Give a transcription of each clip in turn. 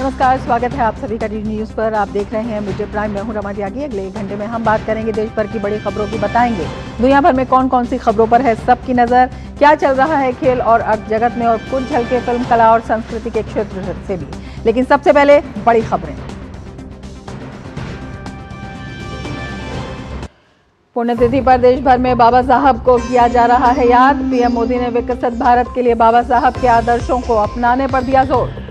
नमस्कार, स्वागत है आप सभी का डी न्यूज पर। आप देख रहे हैं मिड प्राइम। मैं हूं रमा त्यागी। अगले 1 घंटे में हम बात करेंगे देश भर की बड़ी खबरों की, बताएंगे दुनिया भर में कौन कौन सी खबरों पर है सबकी नजर, क्या चल रहा है खेल और अर्थ जगत में, और कुछ झलके फिल्म, कला और संस्कृति के क्षेत्र से भी। लेकिन सबसे पहले बड़ी खबरें। पुण्यतिथि पर देश भर में बाबा साहब को किया जा रहा है याद। पीएम मोदी ने विकसित भारत के लिए बाबा साहब के आदर्शों को अपनाने पर दिया जोर।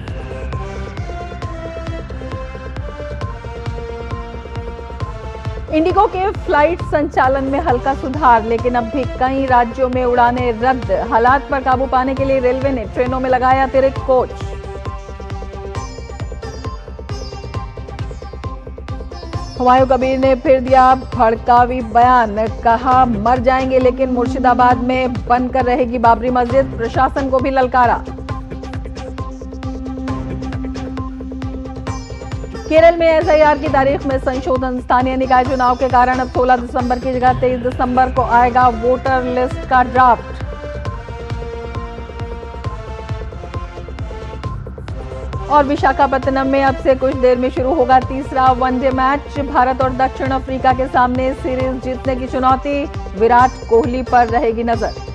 इंडिगो के फ्लाइट संचालन में हल्का सुधार, लेकिन अब भी कई राज्यों में उड़ानें रद्द। हालात पर काबू पाने के लिए रेलवे ने ट्रेनों में लगाया अतिरिक्त कोच। हुमायूं कबीर ने फिर दिया भड़कावी बयान, कहा मर जाएंगे लेकिन मुर्शिदाबाद में बनकर रहेगी बाबरी मस्जिद। प्रशासन को भी ललकारा। केरल में एसआईआर की तारीख में संशोधन, स्थानीय निकाय चुनाव के कारण अब 16 दिसंबर की जगह 23 दिसंबर को आएगा वोटर लिस्ट का ड्राफ्ट। और विशाखापत्तनम में अब से कुछ देर में शुरू होगा तीसरा वनडे मैच। भारत और दक्षिण अफ्रीका के सामने सीरीज जीतने की चुनौती, विराट कोहली पर रहेगी नजर।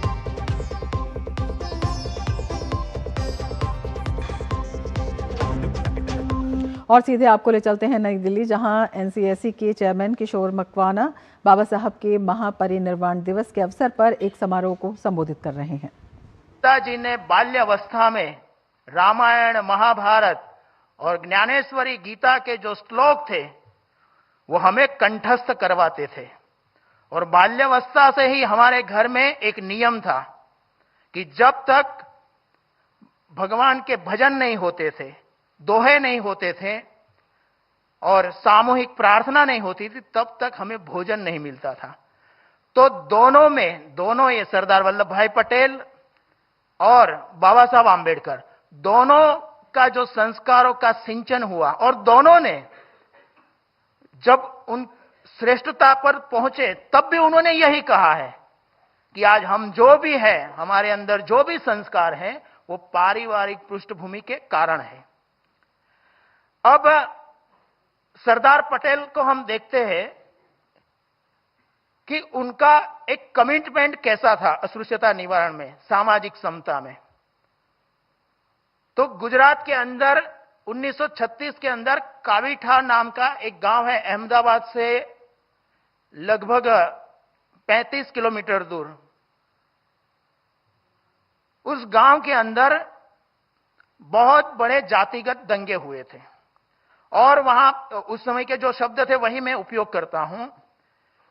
और सीधे आपको ले चलते हैं नई दिल्ली, जहां एनसीएसी के चेयरमैन किशोर मकवाना बाबा साहब के महापरिनिर्वाण दिवस के अवसर पर एक समारोह को संबोधित कर रहे हैं। पिताजी ने बाल्यावस्था में रामायण, महाभारत और ज्ञानेश्वरी गीता के जो श्लोक थे वो हमें कंठस्थ करवाते थे। और बाल्यावस्था से ही हमारे घर में एक नियम था कि जब तक भगवान के भजन नहीं होते थे, दोहे नहीं होते थे और सामूहिक प्रार्थना नहीं होती थी, तब तक हमें भोजन नहीं मिलता था। तो दोनों ये सरदार वल्लभ भाई पटेल और बाबा साहब आंबेडकर, दोनों का जो संस्कारों का सिंचन हुआ, और दोनों ने जब उन श्रेष्ठता पर पहुंचे तब भी उन्होंने यही कहा है कि आज हम जो भी है, हमारे अंदर जो भी संस्कार हैं, वो पारिवारिक पृष्ठभूमि के कारण है। अब सरदार पटेल को हम देखते हैं कि उनका एक कमिटमेंट कैसा था अस्पृश्यता निवारण में, सामाजिक समता में। तो गुजरात के अंदर 1936 के अंदर कावीठा नाम का एक गांव है, अहमदाबाद से लगभग 35 किलोमीटर दूर। उस गांव के अंदर बहुत बड़े जातिगत दंगे हुए थे, और वहां उस समय के जो शब्द थे वही मैं उपयोग करता हूं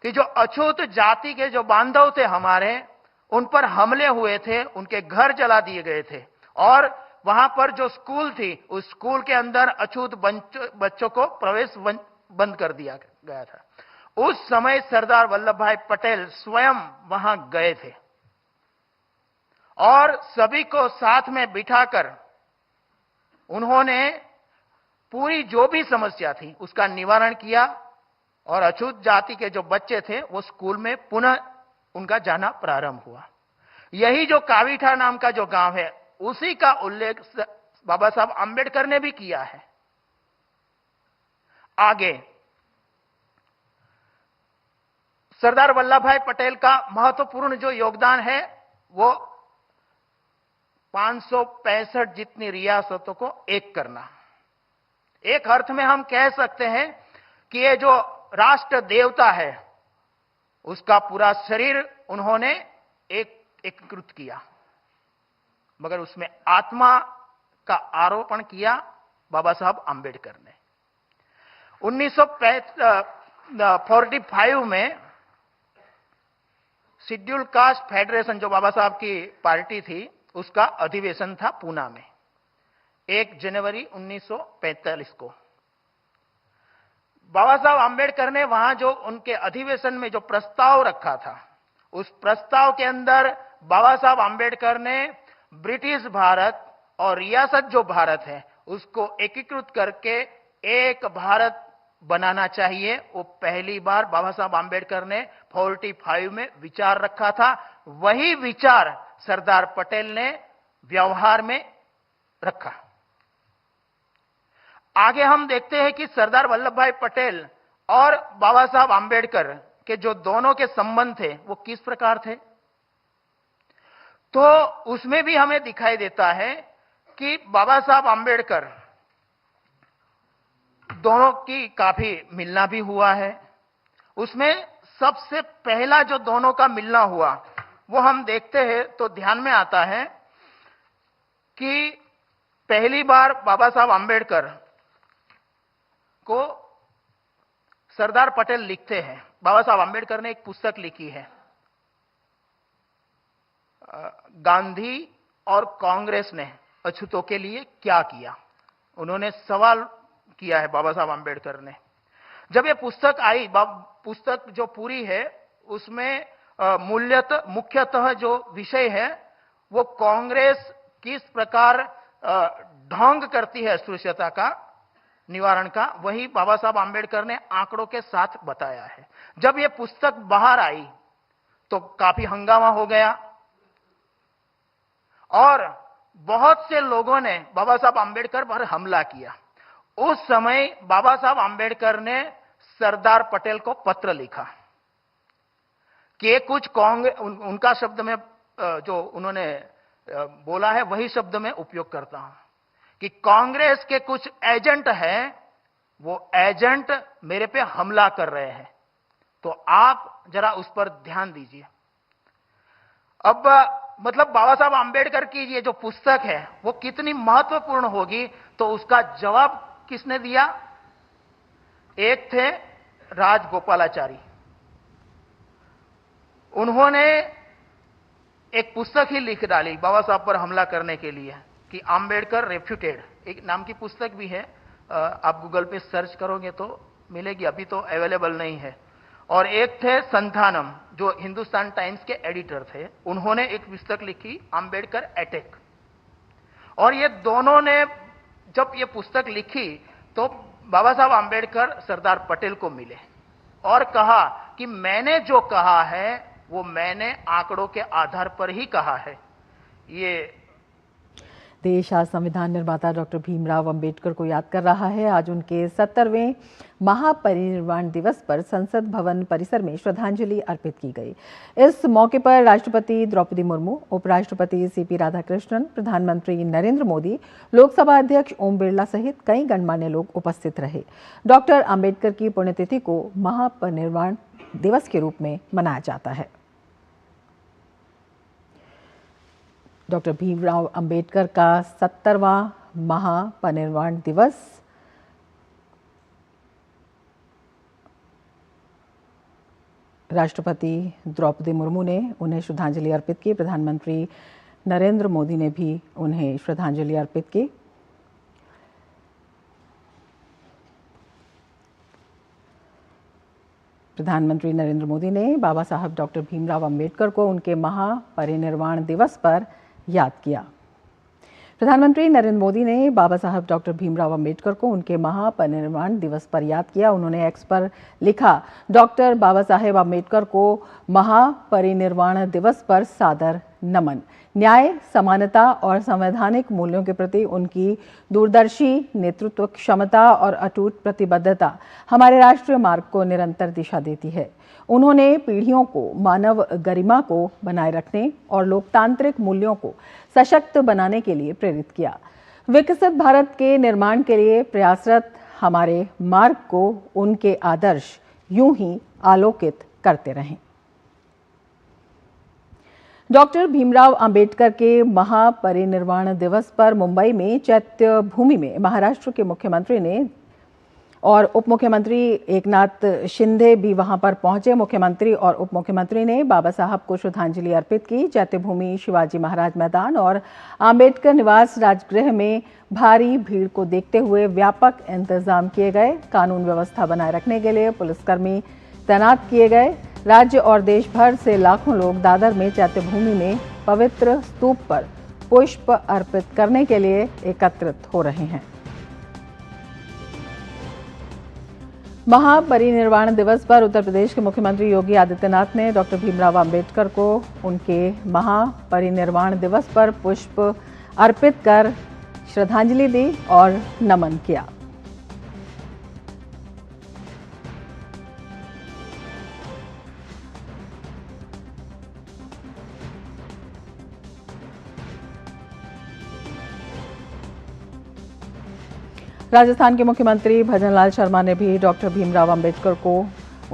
कि जो अछूत जाति के जो बांधव थे हमारे, उन पर हमले हुए थे, उनके घर जला दिए गए थे, और वहां पर जो स्कूल थी, उस स्कूल के अंदर अछूत बच्चों को प्रवेश बंद कर दिया गया था। उस समय सरदार वल्लभ भाई पटेल स्वयं वहां गए थे और सभी को साथ में बिठाकर उन्होंने पूरी जो भी समस्या थी उसका निवारण किया, और अछूत जाति के जो बच्चे थे वो स्कूल में पुनः उनका जाना प्रारंभ हुआ। यही जो कावीठा नाम का जो गांव है, उसी का उल्लेख बाबा साहब आंबेडकर ने भी किया है। आगे सरदार वल्लभ भाई पटेल का महत्वपूर्ण जो योगदान है वो 565 जितनी रियासतों को एक करना। एक अर्थ में हम कह सकते हैं कि ये जो राष्ट्र देवता है उसका पूरा शरीर उन्होंने एकीकृत किया, मगर उसमें आत्मा का आरोपण किया बाबा साहब आंबेडकर ने। 1945 में शेड्यूल कास्ट फेडरेशन, जो बाबा साहब की पार्टी थी, उसका अधिवेशन था पूना में 1 जनवरी 1945 को। बाबा साहब आंबेडकर ने वहां जो उनके अधिवेशन में जो प्रस्ताव रखा था, उस प्रस्ताव के अंदर बाबा साहब आंबेडकर ने ब्रिटिश भारत और रियासत जो भारत है उसको एकीकृत करके एक भारत बनाना चाहिए। वो पहली बार बाबा साहब आंबेडकर ने 45 में विचार रखा था। वही विचार सरदार पटेल ने व्यवहार में रखा। आगे हम देखते हैं कि सरदार वल्लभ भाई पटेल और बाबा साहब आंबेडकर के जो दोनों के संबंध थे वो किस प्रकार थे। तो उसमें भी हमें दिखाई देता है कि बाबा साहब आंबेडकर दोनों की काफी मिलना भी हुआ है। उसमें सबसे पहला जो दोनों का मिलना हुआ वो हम देखते हैं तो ध्यान में आता है कि पहली बार बाबा साहब आंबेडकर को सरदार पटेल लिखते हैं। बाबा साहब आंबेडकर ने एक पुस्तक लिखी है, गांधी और कांग्रेस ने अछूतों के लिए क्या किया। उन्होंने सवाल किया है बाबा साहब आंबेडकर ने। जब ये पुस्तक आई, पुस्तक जो पूरी है उसमें मुख्यतः जो विषय है वो कांग्रेस किस प्रकार ढोंग करती है अस्पृश्यता का निवारण का, वही बाबा साहब आंबेडकर ने आंकड़ों के साथ बताया है। जब ये पुस्तक बाहर आई तो काफी हंगामा हो गया और बहुत से लोगों ने बाबा साहब आंबेडकर पर हमला किया। उस समय बाबा साहब आंबेडकर ने सरदार पटेल को पत्र लिखा कि कुछ उनका शब्द में जो उन्होंने बोला है वही शब्द में उपयोग करता हूं कि कांग्रेस के कुछ एजेंट हैं, वो एजेंट मेरे पे हमला कर रहे हैं, तो आप जरा उस पर ध्यान दीजिए। अब मतलब बाबा साहब आंबेडकर की ये जो पुस्तक है वो कितनी महत्वपूर्ण होगी, तो उसका जवाब किसने दिया? एक थे राजगोपालाचारी। उन्होंने एक पुस्तक ही लिख डाली बाबा साहब पर हमला करने के लिए कि आंबेडकर रेफ्यूटेड, एक नाम की पुस्तक भी है, आप गूगल पे सर्च करोगे तो मिलेगी, अभी तो अवेलेबल नहीं है। और एक थे संथानम जो हिंदुस्तान टाइम्स के एडिटर थे, उन्होंने एक पुस्तक लिखी आंबेडकर अटैक। और ये दोनों ने जब ये पुस्तक लिखी तो बाबा साहब आंबेडकर सरदार पटेल को मिले और कहा कि मैंने जो कहा है वो मैंने आंकड़ों के आधार पर ही कहा है। ये देश आज संविधान निर्माता डॉक्टर भीमराव अंबेडकर को याद कर रहा है। आज उनके 70वें महापरिनिर्वाण दिवस पर संसद भवन परिसर में श्रद्धांजलि अर्पित की गई। इस मौके पर राष्ट्रपति द्रौपदी मुर्मू, उपराष्ट्रपति सीपी राधाकृष्णन, प्रधानमंत्री नरेंद्र मोदी, लोकसभा अध्यक्ष ओम बिरला सहित कई गणमान्य लोग उपस्थित रहे। डॉक्टर अंबेडकर की पुण्यतिथि को महापरिनिर्वाण दिवस के रूप में मनाया जाता है। डॉक्टर भीमराव अंबेडकर का 70वां महापरिनिर्वाण दिवस राष्ट्रपति द्रौपदी मुर्मू ने उन्हें श्रद्धांजलि अर्पित की। प्रधानमंत्री नरेंद्र मोदी ने भी उन्हें श्रद्धांजलि अर्पित की। प्रधानमंत्री नरेंद्र मोदी ने बाबा साहब डॉक्टर भीमराव अंबेडकर को उनके महापरिनिर्वाण दिवस पर याद किया। प्रधानमंत्री नरेंद्र मोदी ने बाबा साहब डॉक्टर भीमराव अंबेडकर को उनके महापरिनिर्वाण दिवस पर याद किया। उन्होंने एक्स पर लिखा, डॉक्टर बाबा साहेब अंबेडकर को महापरिनिर्वाण दिवस पर सादर नमन। न्याय, समानता और संवैधानिक मूल्यों के प्रति उनकी दूरदर्शी नेतृत्व क्षमता और अटूट प्रतिबद्धता हमारे राष्ट्रीय मार्ग को निरंतर दिशा देती है। उन्होंने पीढ़ियों को मानव गरिमा को बनाए रखने और लोकतांत्रिक मूल्यों को सशक्त बनाने के लिए प्रेरित किया। विकसित भारत के निर्माण के लिए प्रयासरत हमारे मार्ग को उनके आदर्श यूं ही आलोकित करते रहें। डॉक्टर भीमराव अंबेडकर के महापरिनिर्वाण दिवस पर मुंबई में चैत्य भूमि में महाराष्ट्र के मुख्यमंत्री ने और उप मुख्यमंत्री एकनाथ शिंदे भी वहां पर पहुंचे। मुख्यमंत्री और उप मुख्यमंत्री ने बाबा साहब को श्रद्धांजलि अर्पित की। चैत्य भूमि, शिवाजी महाराज मैदान और अंबेडकर निवास राजगृह में भारी भीड़ को देखते हुए व्यापक इंतजाम किए गए। कानून व्यवस्था बनाए रखने के लिए पुलिसकर्मी तैनात किए गए। राज्य और देश भर से लाखों लोग दादर में चैत्य भूमि में पवित्र स्तूप पर पुष्प अर्पित करने के लिए एकत्रित हो रहे हैं। महापरिनिर्वाण दिवस पर उत्तर प्रदेश के मुख्यमंत्री योगी आदित्यनाथ ने डॉक्टर भीमराव अंबेडकर को उनके महापरिनिर्वाण दिवस पर पुष्प अर्पित कर श्रद्धांजलि दी और नमन किया। राजस्थान के मुख्यमंत्री भजनलाल शर्मा ने भी डॉक्टर भीमराव अंबेडकर को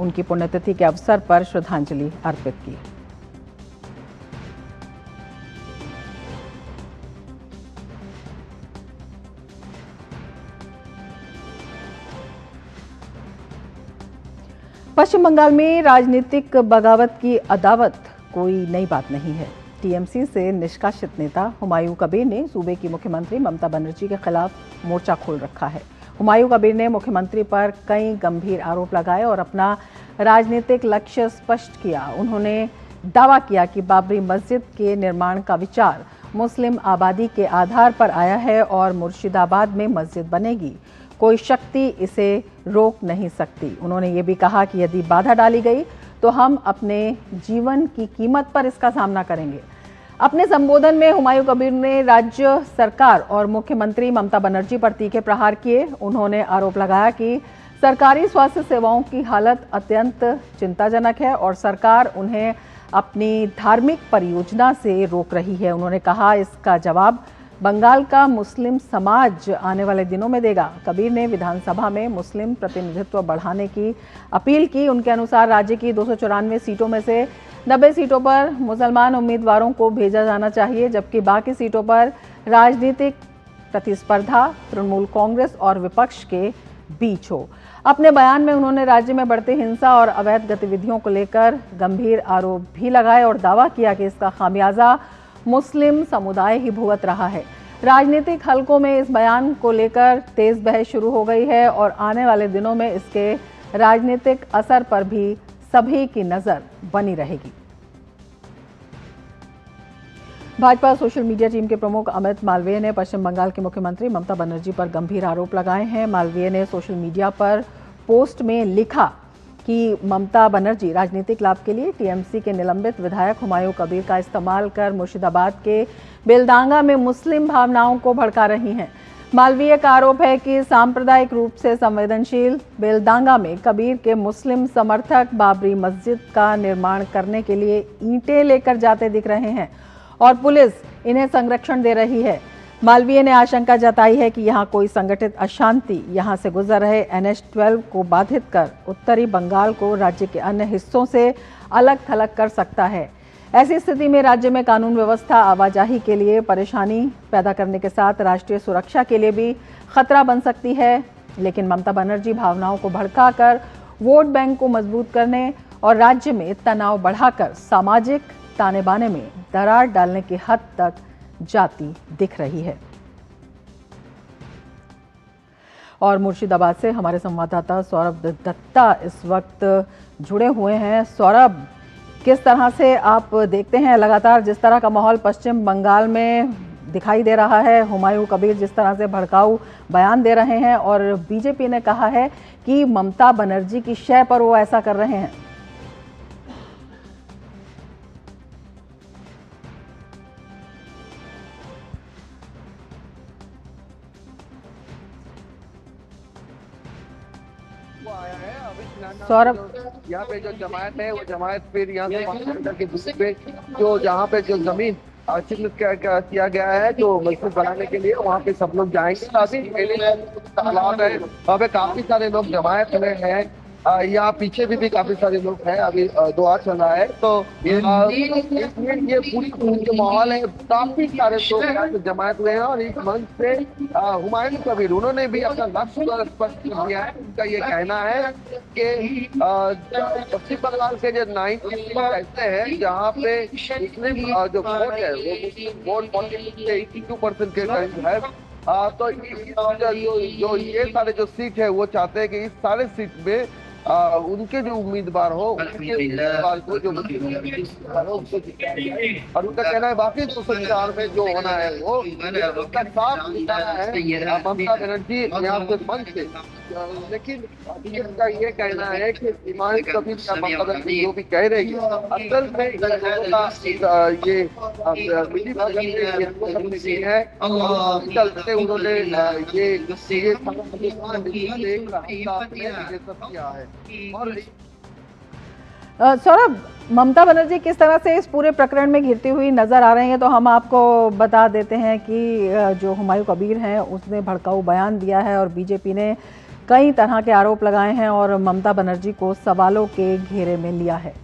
उनकी पुण्यतिथि के अवसर पर श्रद्धांजलि अर्पित की। पश्चिम बंगाल में राजनीतिक बगावत की अदावत कोई नई बात नहीं है। टीएमसी से निष्कासित नेता हुमायूं कबीर ने सूबे की मुख्यमंत्री ममता बनर्जी के खिलाफ मोर्चा खोल रखा है। हुमायूं कबीर ने मुख्यमंत्री पर कई गंभीर आरोप लगाए और अपना राजनीतिक लक्ष्य स्पष्ट किया। उन्होंने दावा किया कि बाबरी मस्जिद के निर्माण का विचार मुस्लिम आबादी के आधार पर आया है और मुर्शिदाबाद में मस्जिद बनेगी, कोई शक्ति इसे रोक नहीं सकती। उन्होंने ये भी कहा कि यदि बाधा डाली गई तो हम अपने जीवन की कीमत पर इसका सामना करेंगे। अपने संबोधन में हुमायूं कबीर ने राज्य सरकार और मुख्यमंत्री ममता बनर्जी पर तीखे प्रहार किए। उन्होंने आरोप लगाया कि सरकारी स्वास्थ्य सेवाओं की हालत अत्यंत चिंताजनक है और सरकार उन्हें अपनी धार्मिक परियोजना से रोक रही है। उन्होंने कहा इसका जवाब बंगाल का मुस्लिम समाज आने वाले दिनों में देगा। कबीर ने विधानसभा में मुस्लिम प्रतिनिधित्व बढ़ाने की अपील की। उनके अनुसार राज्य की 294 सीटों में से 90 सीटों पर मुसलमान उम्मीदवारों को भेजा जाना चाहिए, जबकि बाकी सीटों पर राजनीतिक प्रतिस्पर्धा तृणमूल कांग्रेस और विपक्ष के बीच हो। अपने बयान में उन्होंने राज्य में बढ़ती हिंसा और अवैध गतिविधियों को लेकर गंभीर आरोप भी लगाए और दावा किया कि इसका खामियाजा मुस्लिम समुदाय ही भुगत रहा है। राजनीतिक हलकों में इस बयान को लेकर तेज बहस शुरू हो गई है और आने वाले दिनों में इसके राजनीतिक असर पर भी सभी की नजर बनी रहेगी। भाजपा सोशल मीडिया टीम के प्रमुख अमित मालवीय ने पश्चिम बंगाल के मुख्यमंत्री ममता बनर्जी पर गंभीर आरोप लगाए हैं। मालवीय ने सोशल मीडिया पर पोस्ट में लिखा कि ममता बनर्जी राजनीतिक लाभ के लिए टीएमसी के निलंबित विधायक हुमायूं कबीर का इस्तेमाल कर मुर्शिदाबाद के बेलडांगा में मुस्लिम भावनाओं को भड़का रही हैं। मालवीय का आरोप है कि सांप्रदायिक रूप से संवेदनशील बेलडांगा में कबीर के मुस्लिम समर्थक बाबरी मस्जिद का निर्माण करने के लिए ईंटें लेकर जाते दिख रहे हैं और पुलिस इन्हें संरक्षण दे रही है। मालवीय ने आशंका जताई है कि यहां कोई संगठित अशांति यहां से गुजर रहे NH-12 को बाधित कर उत्तरी बंगाल को राज्य के अन्य हिस्सों से अलग थलग कर सकता है। ऐसी स्थिति में राज्य में कानून व्यवस्था आवाजाही के लिए परेशानी पैदा करने के साथ राष्ट्रीय सुरक्षा के लिए भी खतरा बन सकती है। लेकिन ममता बनर्जी भावनाओं को भड़काकर वोट बैंक को मजबूत करने और राज्य में तनाव बढ़ाकर सामाजिक ताने बाने में दरार डालने की हद तक जाती दिख रही है। और मुर्शिदाबाद से हमारे संवाददाता सौरभ दत्ता इस वक्त जुड़े हुए हैं। सौरभ, किस तरह से आप देखते हैं लगातार जिस तरह का माहौल पश्चिम बंगाल में दिखाई दे रहा है, हुमायूं कबीर जिस तरह से भड़काऊ बयान दे रहे हैं और बीजेपी ने कहा है कि ममता बनर्जी की शय पर वो ऐसा कर रहे हैं। सौरभ, यहाँ पे जो जमायत है वो जमायत फिर यहाँ के दूसरे पे जो जहाँ पे जो जमीन चिन्हित किया गया है जो मस्जिद बनाने के लिए वहाँ पे सब लोग जाएंगे। काफी तालाब है, वहाँ पे काफी सारे लोग जमायत में हैं। यहाँ पीछे भी काफी सारे लोग हैं। अभी दुआ चल रहा है तो ये पूरी जो माहौल है काफी सारे लोग जमायत में हैं। और इस मंच से हुमायूं कबीर उन्होंने भी अपना लक्ष्य स्पष्ट कर दिया है। उनका ये कहना है कि पश्चिम बंगाल के जो 9 ऐसे हैं जहाँ पे मुस्लिम जो वोट है वो वोट 82% के करीब है। तो जो ये सारे जो सीट है वो चाहते हैं कि इस सारे सीट में उनके जो उम्मीदवार हो उनके उम्मीदवार को जो और उनका कहना है बाकी 204 में जो होना है वो उसका साफ दिखाना है ममता बनर्जी यहाँ पे मंच से। लेकिन उनका ये कहना है कि ईमान कबीर का ममता बनर्जी जो भी कह रही है असल में ये है चलते उन्होंने ये सब किया है। सौरभ, ममता बनर्जी किस तरह से इस पूरे प्रकरण में घिरती हुई नजर आ रही हैं, तो हम आपको बता देते हैं कि जो हुमायूं कबीर हैं उसने भड़काऊ बयान दिया है और बीजेपी ने कई तरह के आरोप लगाए हैं और ममता बनर्जी को सवालों के घेरे में लिया है।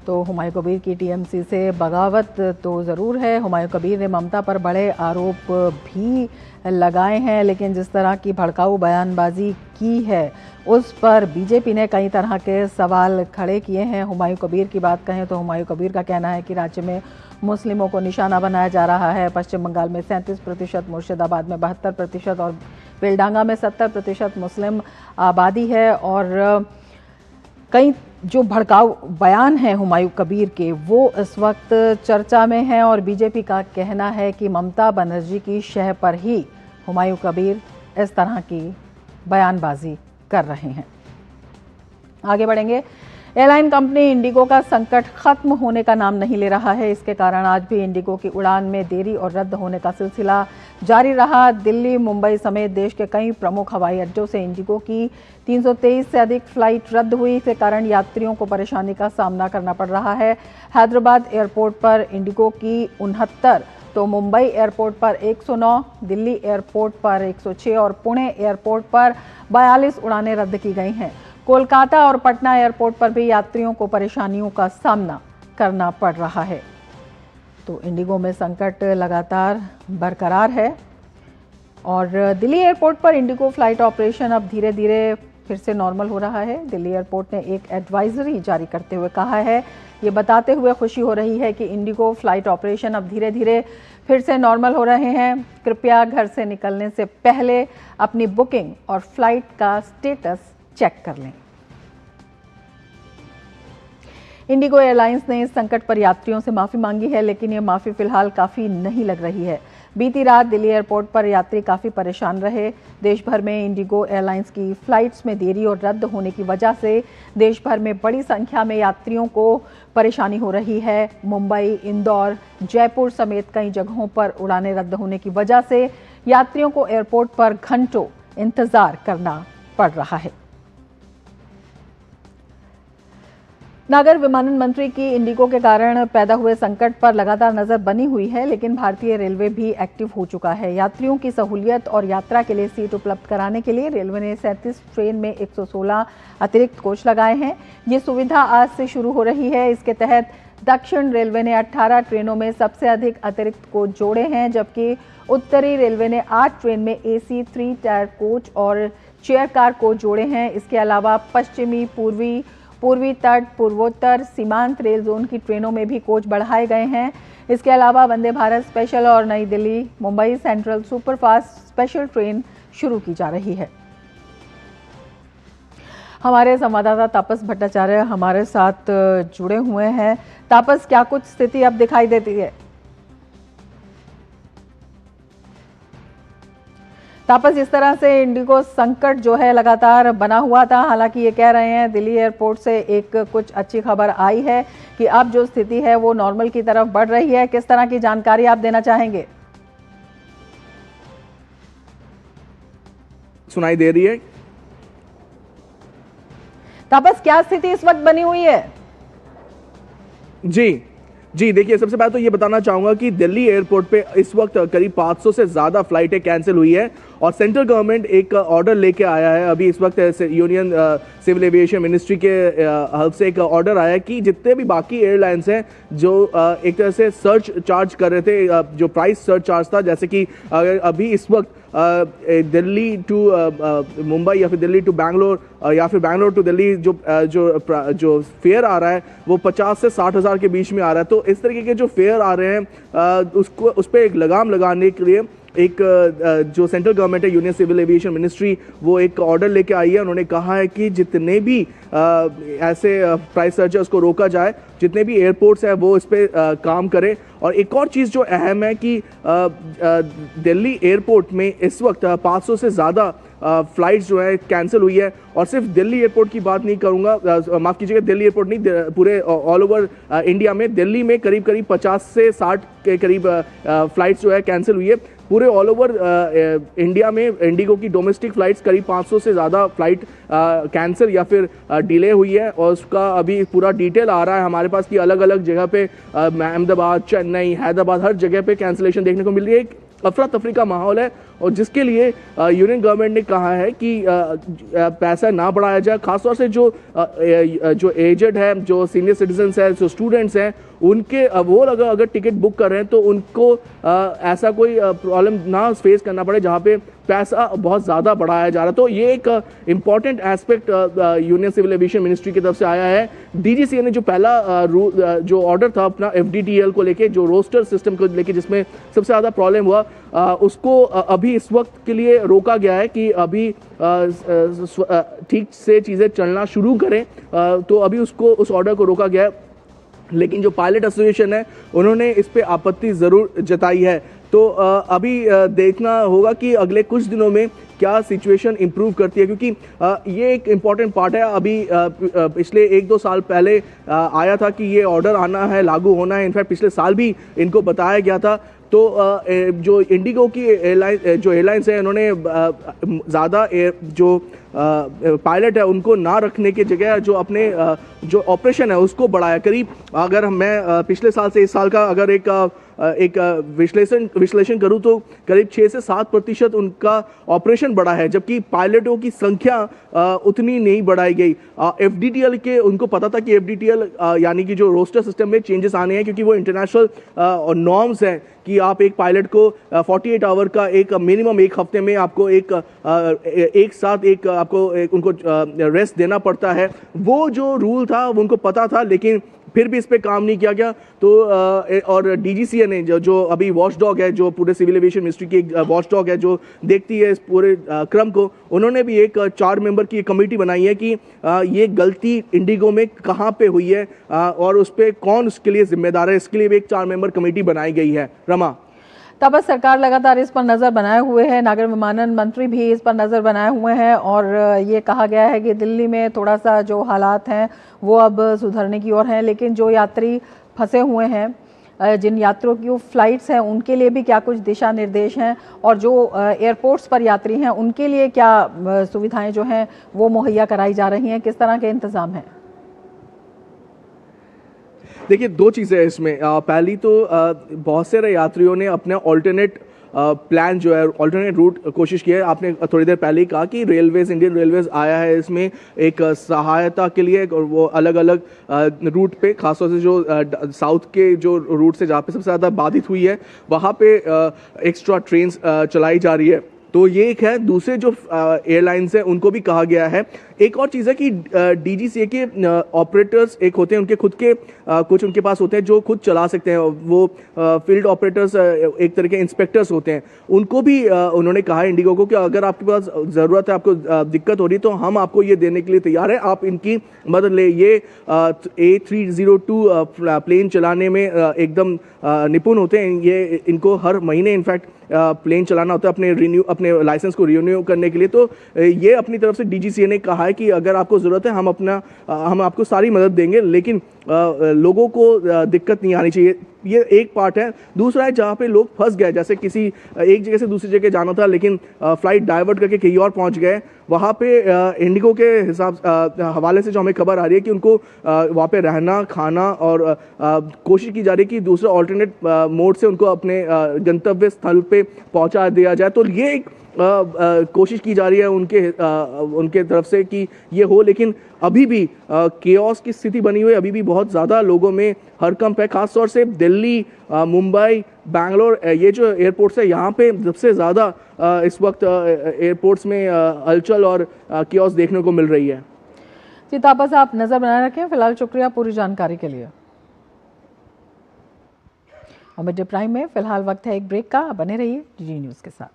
तो हुमायूं कबीर की टीएमसी से बगावत तो ज़रूर है। हुमायूं कबीर ने ममता पर बड़े आरोप भी लगाए हैं, लेकिन जिस तरह की भड़काऊ बयानबाजी की है उस पर बीजेपी ने कई तरह के सवाल खड़े किए हैं। हुमायूं कबीर की बात कहें तो हुमायूं कबीर का कहना है कि राज्य में मुस्लिमों को निशाना बनाया जा रहा है। पश्चिम बंगाल में 37%, मुर्शिदाबाद में 72% और बेलडांगा में 70% मुस्लिम आबादी है। और कई जो भड़काऊ बयान हैं हुमायूं कबीर के वो इस वक्त चर्चा में हैं और बीजेपी का कहना है कि ममता बनर्जी की शह पर ही हुमायूं कबीर इस तरह की बयानबाजी कर रहे हैं। आगे बढ़ेंगे। एयरलाइन कंपनी इंडिगो का संकट खत्म होने का नाम नहीं ले रहा है। इसके कारण आज भी इंडिगो की उड़ान में देरी और रद्द होने का सिलसिला जारी रहा। दिल्ली, मुंबई समेत देश के कई प्रमुख हवाई अड्डों से इंडिगो की 323 से अधिक फ्लाइट रद्द हुई। इसके कारण यात्रियों को परेशानी का सामना करना पड़ रहा है। हैदराबाद एयरपोर्ट पर इंडिगो की 69, तो मुंबई एयरपोर्ट पर 109, दिल्ली एयरपोर्ट पर 106 और पुणे एयरपोर्ट पर 42 उड़ानें रद्द की गई हैं। कोलकाता और पटना एयरपोर्ट पर भी यात्रियों को परेशानियों का सामना करना पड़ रहा है। तो इंडिगो में संकट लगातार बरकरार है और दिल्ली एयरपोर्ट पर इंडिगो फ्लाइट ऑपरेशन अब धीरे धीरे फिर से नॉर्मल हो रहा है। दिल्ली एयरपोर्ट ने एक एडवाइजरी जारी करते हुए कहा है, ये बताते हुए खुशी हो रही है कि इंडिगो फ्लाइट ऑपरेशन अब धीरे धीरे फिर से नॉर्मल हो रहे हैं। कृपया घर से निकलने से पहले अपनी बुकिंग और फ्लाइट का स्टेटस चेक कर लें। इंडिगो एयरलाइंस ने इस संकट पर यात्रियों से माफी मांगी है, लेकिन ये माफी फिलहाल काफी नहीं लग रही है। बीती रात दिल्ली एयरपोर्ट पर यात्री काफी परेशान रहे। देश भर में इंडिगो एयरलाइंस की फ्लाइट्स में देरी और रद्द होने की वजह से देश भर में बड़ी संख्या में यात्रियों को परेशानी हो रही है। मुंबई, इंदौर, जयपुर समेत कई जगहों पर उड़ानें रद्द होने की वजह से यात्रियों को एयरपोर्ट पर घंटों इंतजार करना पड़ रहा है। नागर विमानन मंत्री की इंडिगो के कारण पैदा हुए संकट पर लगातार नजर बनी हुई है, लेकिन भारतीय रेलवे भी एक्टिव हो चुका है। यात्रियों की सहूलियत और यात्रा के लिए सीट उपलब्ध कराने के लिए रेलवे ने 37 ट्रेन में 116 अतिरिक्त कोच लगाए हैं। ये सुविधा आज से शुरू हो रही है। इसके तहत दक्षिण रेलवे ने 18 ट्रेनों में सबसे अधिक अतिरिक्त कोच जोड़े हैं, जबकि उत्तरी रेलवे ने 8 ट्रेन में AC 3 टायर कोच और चेयर कार कोच जोड़े हैं। इसके अलावा पश्चिमी, पूर्वी तट, पूर्वोत्तर, सीमांत रेल जोन की ट्रेनों में भी कोच बढ़ाए गए हैं। इसके अलावा वंदे भारत स्पेशल और नई Delhi Mumbai central superfast special train शुरू की जा रही है। हमारे संवाददाता तापस भट्टाचार्य हमारे साथ जुड़े हुए हैं। तापस, क्या कुछ स्थिति अब दिखाई देती है? तापस, इस तरह से इंडिगो संकट जो है लगातार बना हुआ था। हालांकि ये कह रहे हैं दिल्ली एयरपोर्ट से एक कुछ अच्छी खबर आई है कि अब जो स्थिति है वो नॉर्मल की तरफ बढ़ रही है। किस तरह की जानकारी आप देना चाहेंगे? सुनाई दे रही है तापस, क्या स्थिति इस वक्त बनी हुई है? जी देखिए, सबसे पहले तो ये बताना चाहूंगा कि दिल्ली एयरपोर्ट पे इस वक्त करीब 500 से ज़्यादा फ्लाइटें कैंसिल हुई है और सेंट्रल गवर्नमेंट एक ऑर्डर लेके आया है। अभी इस वक्त यूनियन सिविल एविएशन मिनिस्ट्री के हेल्प से एक ऑर्डर आया है कि जितने भी बाकी एयरलाइंस हैं जो एक तरह से सर्च चार्ज कर रहे थे, जो प्राइस सर्च चार्ज था, जैसे कि अभी इस वक्त दिल्ली टू मुंबई या फिर दिल्ली टू बैंगलोर या फिर बैंगलोर टू दिल्ली जो फेयर आ रहा है वो 50 से 60 हज़ार के बीच में आ रहा है। तो इस तरीके के जो फेयर आ रहे हैं उस पर एक लगाम लगाने के लिए एक जो सेंट्रल गवर्नमेंट है, यूनियन सिविल एविएशन मिनिस्ट्री, वो एक ऑर्डर लेके आई है। उन्होंने कहा है कि जितने भी ऐसे प्राइस सर्चर्स को रोका जाए, जितने भी एयरपोर्ट्स हैं वो इस पर काम करें। और एक और चीज़ जो अहम है कि दिल्ली एयरपोर्ट में इस वक्त 500 से ज़्यादा फ्लाइट्स जो है कैंसिल हुई है। और सिर्फ दिल्ली एयरपोर्ट की बात नहीं करूंगा, माफ़ कीजिएगा, दिल्ली एयरपोर्ट नहीं, पूरे ऑल ओवर इंडिया में दिल्ली में करीब 50 से 60 के करीब फ्लाइट्स जो है कैंसिल हुई है। पूरे ऑल ओवर इंडिया में इंडिगो की डोमेस्टिक फ्लाइट्स करीब 500 से ज़्यादा फ्लाइट कैंसिल या फिर डिले हुई है, और उसका अभी पूरा डिटेल आ रहा है हमारे पास कि अलग अलग जगह पे अहमदाबाद, चेन्नई, हैदराबाद, हर जगह पे कैंसिलेशन देखने को मिल रही है। एक अफरा तफरी का माहौल है, और जिसके लिए यूनियन गवर्नमेंट ने कहा है कि पैसा ना बढ़ाया जाए। खासतौर से जो एजेड है, जो सीनियर सिटीजन्स हैं, जो स्टूडेंट्स हैं, उनके वो अगर टिकट बुक कर रहे हैं तो उनको ऐसा कोई प्रॉब्लम ना फेस करना पड़े जहाँ पे पैसा बहुत ज़्यादा बढ़ाया जा रहा है। तो ये एक important aspect union civil aviation ministry की तरफ से आया है। डीजीसीए ने जो पहला जो ऑर्डर था अपना एफडीटीएल को लेके, जो रोस्टर सिस्टम को लेके जिसमें सबसे ज़्यादा प्रॉब्लम हुआ, उसको अभी इस वक्त के लिए रोका गया है कि अभी ठीक से चीज़ें चलना शुरू करें, तो अभी उस ऑर्डर को रोका गया है। लेकिन जो पायलट एसोसिएशन है उन्होंने इस पे आपत्ति ज़रूर जताई है। तो अभी देखना होगा कि अगले कुछ दिनों में क्या सिचुएशन इम्प्रूव करती है, क्योंकि ये एक इम्पॉर्टेंट पार्ट है। अभी पिछले 1-2 साल पहले आया था कि ये ऑर्डर आना है, लागू होना है। इनफैक्ट पिछले साल भी इनको बताया गया था। तो जो इंडिगो की एयरलाइंस है, उन्होंने ज़्यादा जो पायलट है उनको ना रखने की जगह जो अपने जो ऑपरेशन है उसको बढ़ाया। करीब अगर मैं पिछले साल से इस साल का अगर एक विश्लेषण करूं तो करीब 6 से 7% उनका ऑपरेशन बढ़ा है, जबकि पायलटों की संख्या उतनी नहीं बढ़ाई गई। एफडीटीएल के उनको पता था कि एफडीटीएल यानी कि जो रोस्टर सिस्टम में चेंजेस आने हैं, क्योंकि वो इंटरनेशनल नॉर्म्स हैं कि आप एक पायलट को 48 आवर का एक मिनिमम एक हफ्ते में आपको एक साथ उनको रेस्ट देना पड़ता है। वो जो रूल था वो उनको पता था, लेकिन फिर भी इस पे काम नहीं किया गया। तो और डीजीसीए ने जो अभी वॉचडॉग है, जो पूरे सिविल एविएशन मिनिस्ट्री की एक वॉचडॉग है जो देखती है इस पूरे क्रम को, उन्होंने भी एक 4 मेंबर की कमेटी बनाई है कि ये गलती इंडिगो में कहाँ पे हुई है और उस पर कौन उसके लिए जिम्मेदार है। इसके लिए भी एक 4 मेंबर कमेटी बनाई गई है। रमा, तब सरकार लगातार इस पर नज़र बनाए हुए है, नागर विमानन मंत्री भी इस पर नज़र बनाए हुए हैं, और ये कहा गया है कि दिल्ली में थोड़ा सा जो हालात हैं वो अब सुधरने की ओर हैं। लेकिन जो यात्री फंसे हुए हैं, जिन यात्रियों की फ़्लाइट्स हैं, उनके लिए भी क्या कुछ दिशा निर्देश हैं, और जो एयरपोर्ट्स पर यात्री हैं उनके लिए क्या सुविधाएं जो हैं वो मुहैया कराई जा रही हैं, किस तरह के इंतज़ाम हैं? देखिए, 2 चीज़ें हैं इसमें। पहली तो बहुत सारे यात्रियों ने अपने ऑल्टरनेट प्लान जो है, ऑल्टरनेट रूट कोशिश की है। आपने थोड़ी देर पहले ही कहा कि इंडियन रेलवेज आया है इसमें एक सहायता के लिए, और वो अलग अलग रूट पे, खासतौर से जो साउथ के जो रूट से जहाँ पे सबसे ज़्यादा बाधित हुई है वहाँ पे एक्स्ट्रा ट्रेन चलाई जा रही है। तो ये एक है। दूसरे जो एयरलाइंस हैं उनको भी कहा गया है। एक और चीज़ है कि डीजीसीए के ऑपरेटर्स एक होते हैं, उनके खुद के कुछ उनके पास होते हैं जो खुद चला सकते हैं। वो फील्ड ऑपरेटर्स एक तरह के इंस्पेक्टर्स होते हैं। उनको भी उन्होंने कहा है इंडिगो को कि अगर आपके पास ज़रूरत है, आपको दिक्कत हो रही है, तो हम आपको ये देने के लिए तैयार हैं, आप इनकी मदद ले। ये A302 प्लेन चलाने में एकदम निपुण होते हैं। ये इनको हर महीने इनफैक्ट प्लेन चलाना होता है अपने लाइसेंस को रिन्यू करने के लिए। तो ये अपनी तरफ से डीजीसीए ने कहा है कि अगर आपको ज़रूरत है हम आपको सारी मदद देंगे, लेकिन लोगों को दिक्कत नहीं आनी चाहिए। ये एक पार्ट है। दूसरा है जहाँ पे लोग फंस गए, जैसे किसी एक जगह से दूसरी जगह जाना था लेकिन फ्लाइट डाइवर्ट करके कहीं और पहुँच गए, वहाँ पे इंडिगो के हवाले से जो हमें खबर आ रही है कि उनको वहाँ पे रहना, खाना और कोशिश की जा रही है कि दूसरे ऑल्टरनेट मोड से उनको अपने गंतव्य स्थल पे पहुँचा दिया जाए। तो ये एक कोशिश की जा रही है उनके तरफ से कि ये हो, लेकिन अभी भी केओस की स्थिति बनी हुई है। अभी भी बहुत ज़्यादा लोगों में हड़कंप है, खासतौर से दिल्ली, मुंबई, बैंगलोर, ये जो एयरपोर्ट्स है यहाँ पे सबसे ज़्यादा इस वक्त एयरपोर्ट्स में हलचल और केओस देखने को मिल रही है। जी, तापस आप नज़र बनाए रखें। फिलहाल शुक्रिया पूरी जानकारी के लिए। और मिड डे प्राइम में फिलहाल वक्त है एक ब्रेक का, बने रहिए DD न्यूज़ के साथ।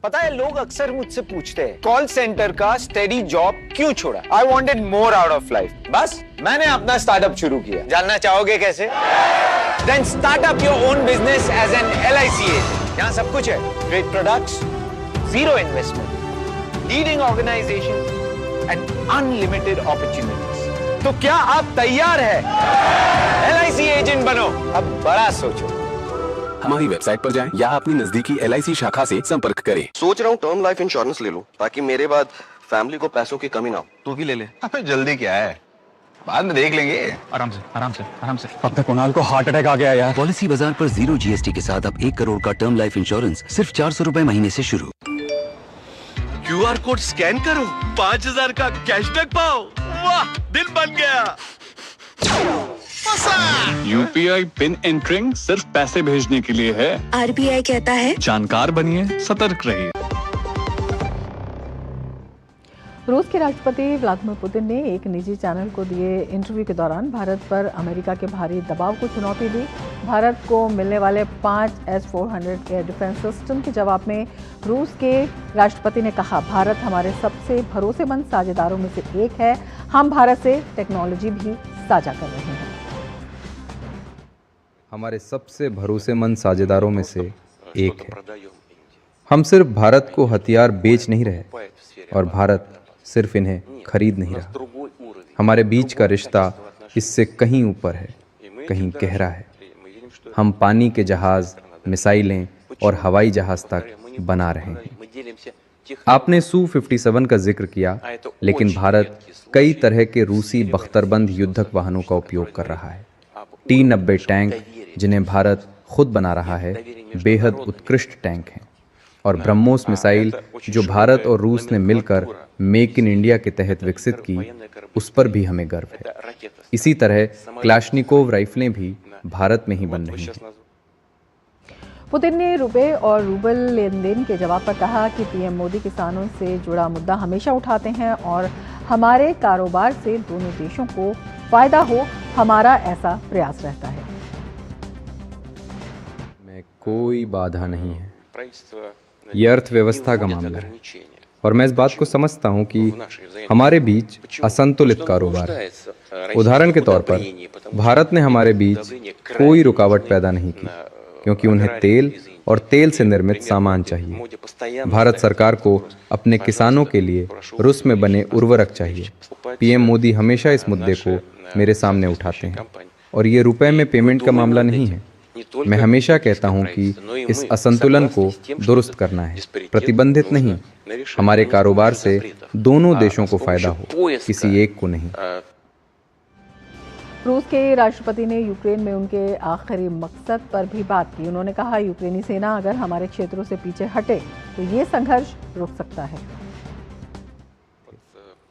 पता है, लोग अक्सर मुझसे पूछते हैं कॉल सेंटर का स्टेडी जॉब क्यों छोड़ा। I wanted more out of life, बस मैंने अपना स्टार्टअप शुरू किया। जानना चाहोगे कैसे? Then start up your own business as an LIC agent. यहाँ सब कुछ है, great products, zero investment, leading organisation and unlimited opportunities. तो क्या आप तैयार हैं? LIC एजेंट बनो, अब बड़ा सोचो। हमारी वेबसाइट पर जाएं या अपनी नजदीकी LIC शाखा से संपर्क करें। सोच रहा हूँ टर्म लाइफ इंश्योरेंस ले लूं ताकि मेरे बाद फैमिली को पैसों की कमी ना हो। तू भी ले ले। अबे जल्दी क्या है, बाद में देख लेंगे। आराम से आराम से आराम से। अब तक कुणाल को हार्ट अटैक आ गया यार। पॉलिसी बाजार पर 0 GST के साथ अब 1 करोड़ का टर्म लाइफ इंश्योरेंस सिर्फ 400 रुपए महीने से शुरू। QR कोड स्कैन करो, 5000 का कैशबैक पाओ। वाह, दिल बन गया। UPI पिन एंटरिंग सिर्फ पैसे भेजने के लिए है। RBI कहता है जानकार बनिए, सतर्क रहिए। रूस के राष्ट्रपति व्लादिमीर पुतिन ने एक निजी चैनल को दिए इंटरव्यू के दौरान भारत पर अमेरिका के भारी दबाव को चुनौती दी। भारत को मिलने वाले 5 S-400 एयर डिफेंस सिस्टम के जवाब में रूस के राष्ट्रपति ने कहा, भारत हमारे सबसे भरोसेमंद साझेदारों में से एक है। हम भारत से टेक्नोलॉजी भी साझा कर रहे हैं। हमारे सबसे भरोसेमंद साझेदारों में से एक है। हम सिर्फ भारत को हथियार बेच नहीं रहे और भारत सिर्फ इन्हें खरीद नहीं रहा। हमारे बीच का रिश्ता इससे कहीं ऊपर है, कहीं गहरा है। हम पानी के जहाज, मिसाइलें और हवाई जहाज तक बना रहे हैं। आपने Su-57 का जिक्र किया, लेकिन भारत कई तरह के रूसी बख्तरबंद युद्धक वाहनों का उपयोग कर रहा है। T-90 टैंक, जिन्हें भारत खुद बना रहा है, बेहद उत्कृष्ट टैंक हैं। और ब्रह्मोस मिसाइल, जो भारत और रूस ने मिलकर मेक इन इंडिया के तहत विकसित की, उस पर भी हमें गर्व है। इसी तरह क्लाशनिकोव राइफलें भी भारत में ही बन रही हैं। पुतिन ने रुपए और रूबल लेन देन के जवाब पर कहा कि पीएम मोदी किसानों से जुड़ा मुद्दा हमेशा उठाते हैं और हमारे कारोबार से दोनों देशों को फायदा हो, हमारा ऐसा प्रयास रहता है। में कोई बाधा नहीं है। ये अर्थव्यवस्था का मामला है और मैं इस बात को समझता हूं कि हमारे बीच असंतुलित कारोबार है। उदाहरण के तौर पर भारत ने हमारे बीच कोई रुकावट पैदा नहीं की, क्योंकि उन्हें तेल और तेल से निर्मित सामान चाहिए। भारत सरकार को अपने किसानों के लिए रूस में बने उर्वरक चाहिए। पीएम मोदी हमेशा इस मुद्दे को मेरे सामने उठाते हैं और ये रुपए में पेमेंट का मामला नहीं है। मैं हमेशा कहता हूं कि इस असंतुलन को दुरुस्त करना है, प्रतिबंधित नहीं। हमारे कारोबार से दोनों देशों को फायदा हो, किसी एक को नहीं। रूस के राष्ट्रपति ने यूक्रेन में उनके आखिरी मकसद पर भी बात की। उन्होंने कहा, यूक्रेनी सेना अगर हमारे क्षेत्रों से पीछे हटे तो ये संघर्ष रुक सकता है।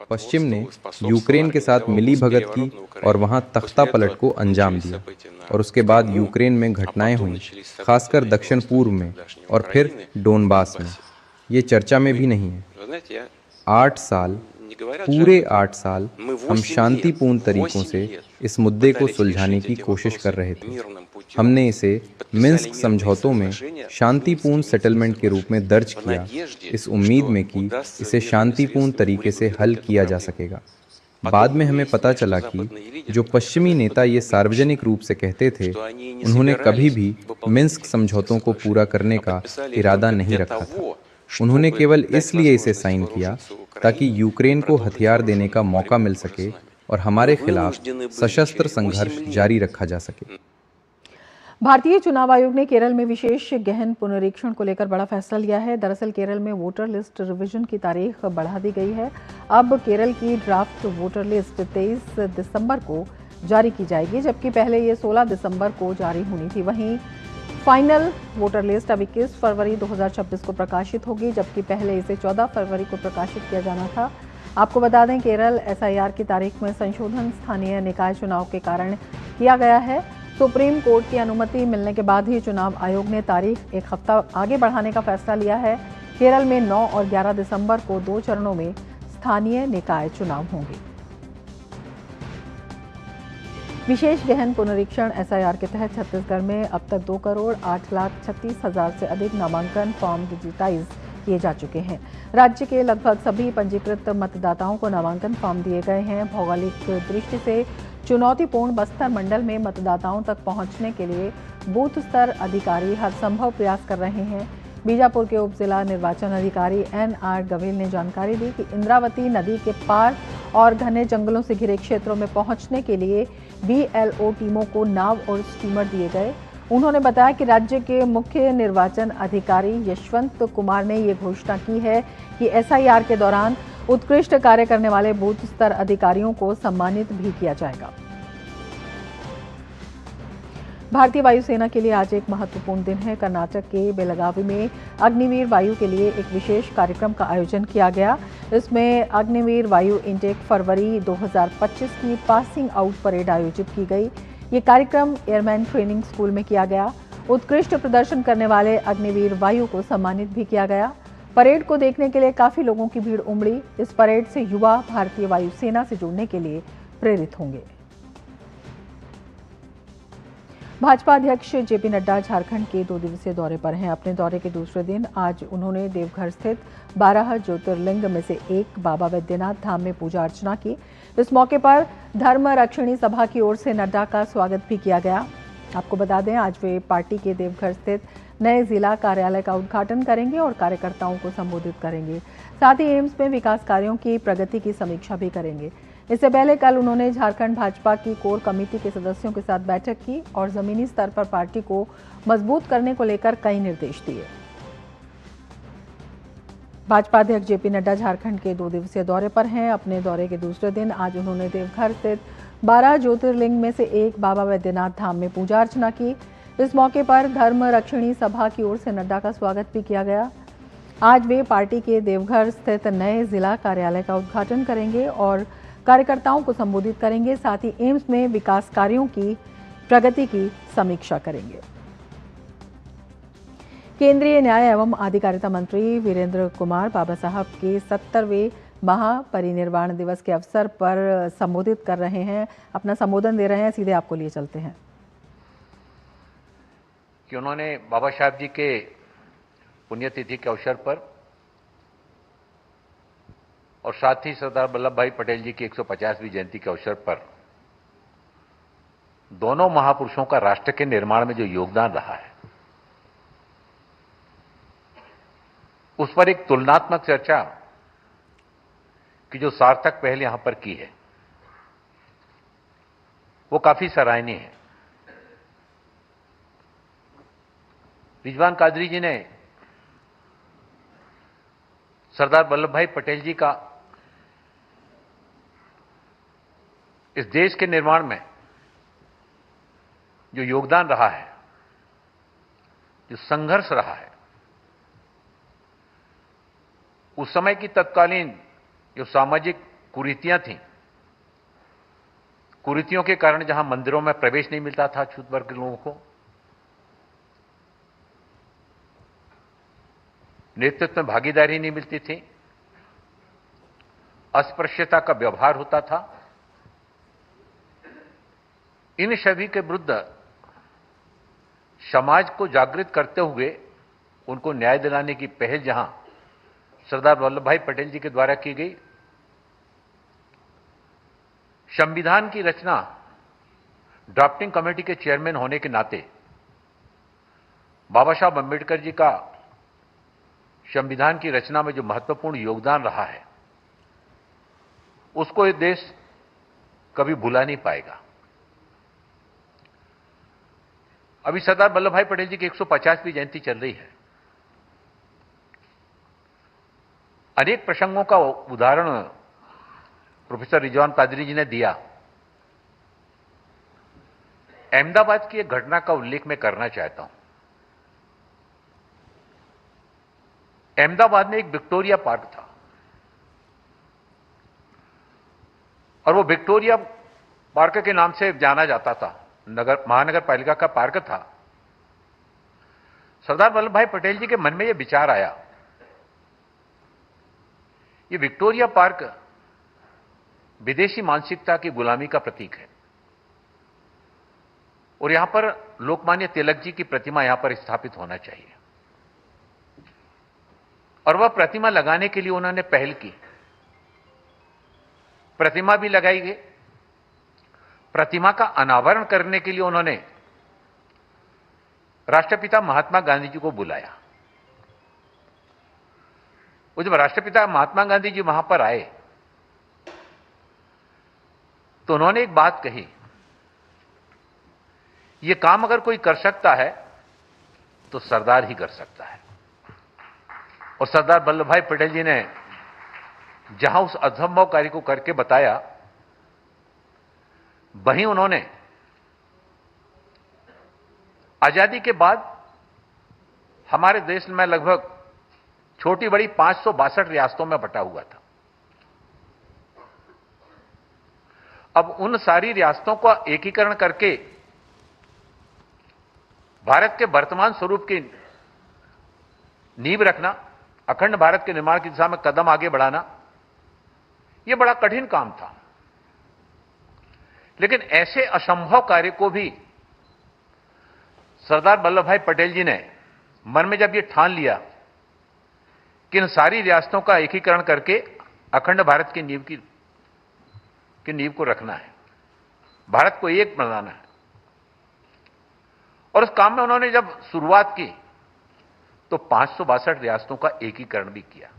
पश्चिम ने यूक्रेन के साथ मिलीभगत की और वहां तख्ता पलट को अंजाम दिया और उसके बाद यूक्रेन में घटनाएं हुई, खासकर दक्षिण पूर्व में और फिर डोनबास में। ये चर्चा में भी नहीं है। 8 साल, पूरे 8 साल हम शांतिपूर्ण तरीकों से इस मुद्दे को सुलझाने की कोशिश कर रहे थे। हमने इसे मिन्स्क समझौतों में शांतिपूर्ण सेटलमेंट के रूप में दर्ज किया, इस उम्मीद में कि इसे शांतिपूर्ण तरीके से हल किया जा सकेगा। बाद में हमें पता चला कि जो पश्चिमी नेता ये सार्वजनिक रूप से कहते थे, उन्होंने कभी भी मिन्स्क समझौतों को पूरा करने का इरादा नहीं रखा था। उन्होंने केवल इसलिए इसे साइन किया ताकि यूक्रेन को हथियार देने का मौका मिल सके और हमारे खिलाफ सशस्त्र संघर्ष जारी रखा जा सके। भारतीय चुनाव आयोग ने केरल में विशेष गहन पुनरीक्षण को लेकर बड़ा फैसला लिया है। दरअसल केरल में वोटर लिस्ट रिवीजन की तारीख बढ़ा दी गई है। अब केरल की ड्राफ्ट वोटर लिस्ट 23 दिसंबर को जारी की जाएगी, जबकि पहले ये 16 दिसंबर को जारी होनी थी। वहीं फाइनल वोटर लिस्ट अब 21 फरवरी 2026 को प्रकाशित होगी, जबकि पहले इसे 14 फरवरी को प्रकाशित किया जाना था। आपको बता दें, केरल SIR की तारीख में संशोधन स्थानीय निकाय चुनाव के कारण किया गया है। सुप्रीम कोर्ट की अनुमति मिलने के बाद ही चुनाव आयोग ने तारीख एक हफ्ता आगे बढ़ाने का फैसला लिया है। केरल में 9 और 11 दिसंबर को 2 चरणों में स्थानीय निकाय चुनाव होंगे। विशेष गहन पुनरीक्षण SIR के तहत छत्तीसगढ़ में अब तक 2,08,36,000 से अधिक नामांकन फॉर्म डिजिटाइज किए जा चुके हैं। राज्य के लगभग सभी पंजीकृत मतदाताओं को नामांकन फॉर्म दिए गए हैं। भौगोलिक दृष्टि से चुनौतीपूर्ण बस्तर मंडल में मतदाताओं तक पहुंचने के लिए बूथ स्तर अधिकारी हर संभव प्रयास कर रहे हैं। बीजापुर के उप जिला निर्वाचन अधिकारी NR गवेल ने जानकारी दी कि इंद्रावती नदी के पार और घने जंगलों से घिरे क्षेत्रों में पहुंचने के लिए BLO टीमों को नाव और स्टीमर दिए गए। उन्होंने बताया कि राज्य के मुख्य निर्वाचन अधिकारी यशवंत कुमार ने ये घोषणा की है कि SIR के दौरान उत्कृष्ट कार्य करने वाले बूथ स्तर अधिकारियों को सम्मानित भी किया जाएगा। भारतीय वायुसेना के लिए आज एक महत्वपूर्ण दिन है। कर्नाटक के बेलगावी में अग्निवीर वायु के लिए एक विशेष कार्यक्रम का आयोजन किया गया। इसमें अग्निवीर वायु इनटेक फरवरी 2025 की पासिंग आउट परेड आयोजित की गई। ये कार्यक्रम एयरमैन ट्रेनिंग स्कूल में किया गया। उत्कृष्ट प्रदर्शन करने वाले अग्निवीर वायु को सम्मानित भी किया गया। परेड को देखने के लिए काफी लोगों की भीड़ उमड़ी। इस परेड से युवा भारतीय वायुसेना से जुड़ने के लिए प्रेरित होंगे। भाजपा अध्यक्ष JP नड्डा झारखंड के 2 दिवसीय दौरे पर हैं। अपने दौरे के दूसरे दिन आज उन्होंने देवघर स्थित 12 ज्योतिर्लिंग में से एक बाबा वैद्यनाथ धाम में पूजा अर्चना की। इस मौके पर धर्म रक्षिणी सभा की ओर से नड्डा का स्वागत भी किया गया। आपको बता दें, आज वे पार्टी के देवघर स्थित नए जिला कार्यालय का उद्घाटन करेंगे और कार्यकर्ताओं को संबोधित करेंगे। साथ ही एम्स में विकास कार्यों की प्रगति की समीक्षा भी करेंगे। इससे पहले कल उन्होंने झारखंड भाजपा की कोर कमेटी के सदस्यों के साथ बैठक की और जमीनी स्तर पर पार्टी को मजबूत करने को लेकर कई निर्देश दिए। भाजपा अध्यक्ष JP नड्डा झारखंड के 2 दिवसीय दौरे पर हैं। अपने दौरे के दूसरे दिन आज उन्होंने देवघर स्थित 12 ज्योतिर्लिंग में से एक बाबा वैद्यनाथ धाम में पूजा अर्चना की। इस मौके पर धर्म रक्षिणी सभा की ओर से नड्डा का स्वागत भी किया गया। आज वे पार्टी के देवघर स्थित नए जिला कार्यालय का उद्घाटन करेंगे और कार्यकर्ताओं को संबोधित करेंगे। साथ ही एम्स में विकास कार्यों की प्रगति की समीक्षा करेंगे। केंद्रीय न्याय एवं आधिकारिता मंत्री वीरेंद्र कुमार बाबा साहब के 70वें महापरिनिर्वाण दिवस के अवसर पर संबोधित कर रहे हैं, अपना संबोधन दे रहे हैं। सीधे आपको लिए चलते हैं कि उन्होंने बाबा साहब जी के पुण्यतिथि के अवसर पर और साथ ही सरदार वल्लभ भाई पटेल जी की 150वीं जयंती के अवसर पर दोनों महापुरुषों का राष्ट्र के निर्माण में जो योगदान रहा है, उस पर एक तुलनात्मक चर्चा की जो सार्थक पहल यहां पर की है, वो काफी सराहनीय है। रिजवान कादरी जी ने सरदार वल्लभ भाई पटेल जी का इस देश के निर्माण में जो योगदान रहा है, जो संघर्ष रहा है, उस समय की तत्कालीन जो सामाजिक कुरीतियां थीं, कुरीतियों के कारण जहां मंदिरों में प्रवेश नहीं मिलता था छूत वर्ग के लोगों को, नेतृत्व में भागीदारी नहीं मिलती थी, अस्पृश्यता का व्यवहार होता था, इन सभी के विरुद्ध समाज को जागृत करते हुए उनको न्याय दिलाने की पहल जहां सरदार वल्लभ भाई पटेल जी के द्वारा की गई, संविधान की रचना ड्राफ्टिंग कमेटी के चेयरमैन होने के नाते बाबा साहब अम्बेडकर जी का संविधान की रचना में जो महत्वपूर्ण योगदान रहा है, उसको ये देश कभी भुला नहीं पाएगा। अभी सरदार वल्लभ भाई पटेल जी की 150वीं जयंती चल रही है। अनेक प्रसंगों का उदाहरण प्रोफेसर रिजवान कादरी जी ने दिया। अहमदाबाद की एक घटना का उल्लेख मैं करना चाहता हूं। अहमदाबाद में एक विक्टोरिया पार्क था और वो विक्टोरिया पार्क के नाम से जाना जाता था, महानगर पालिका का पार्क था। सरदार वल्लभ भाई पटेल जी के मन में यह विचार आया, ये विक्टोरिया पार्क विदेशी मानसिकता की गुलामी का प्रतीक है और यहां पर लोकमान्य तिलक जी की प्रतिमा यहां पर स्थापित होना चाहिए। और वह प्रतिमा लगाने के लिए उन्होंने पहल की। प्रतिमा भी लगाई गई। प्रतिमा का अनावरण करने के लिए उन्होंने राष्ट्रपिता महात्मा गांधी जी को बुलाया। वो जब राष्ट्रपिता महात्मा गांधी जी वहां पर आए तो उन्होंने एक बात कही, ये काम अगर कोई कर सकता है तो सरदार ही कर सकता है। और सरदार वल्लभ भाई पटेल जी ने जहां उस असंभव कार्य को करके बताया, वहीं उन्होंने आजादी के बाद हमारे देश में लगभग छोटी बड़ी 562 रियासतों में बटा हुआ था। अब उन सारी रियासतों का एकीकरण करके भारत के वर्तमान स्वरूप की नींव रखना, अखंड भारत के निर्माण की दिशा में कदम आगे बढ़ाना, यह बड़ा कठिन काम था। लेकिन ऐसे असंभव कार्य को भी सरदार वल्लभ भाई पटेल जी ने मन में जब ये ठान लिया कि इन सारी रियासतों का एकीकरण करके अखंड भारत की नींव को रखना है, भारत को एक बनाना है, और उस काम में उन्होंने जब शुरुआत की तो 562 रियासतों का एकीकरण भी किया।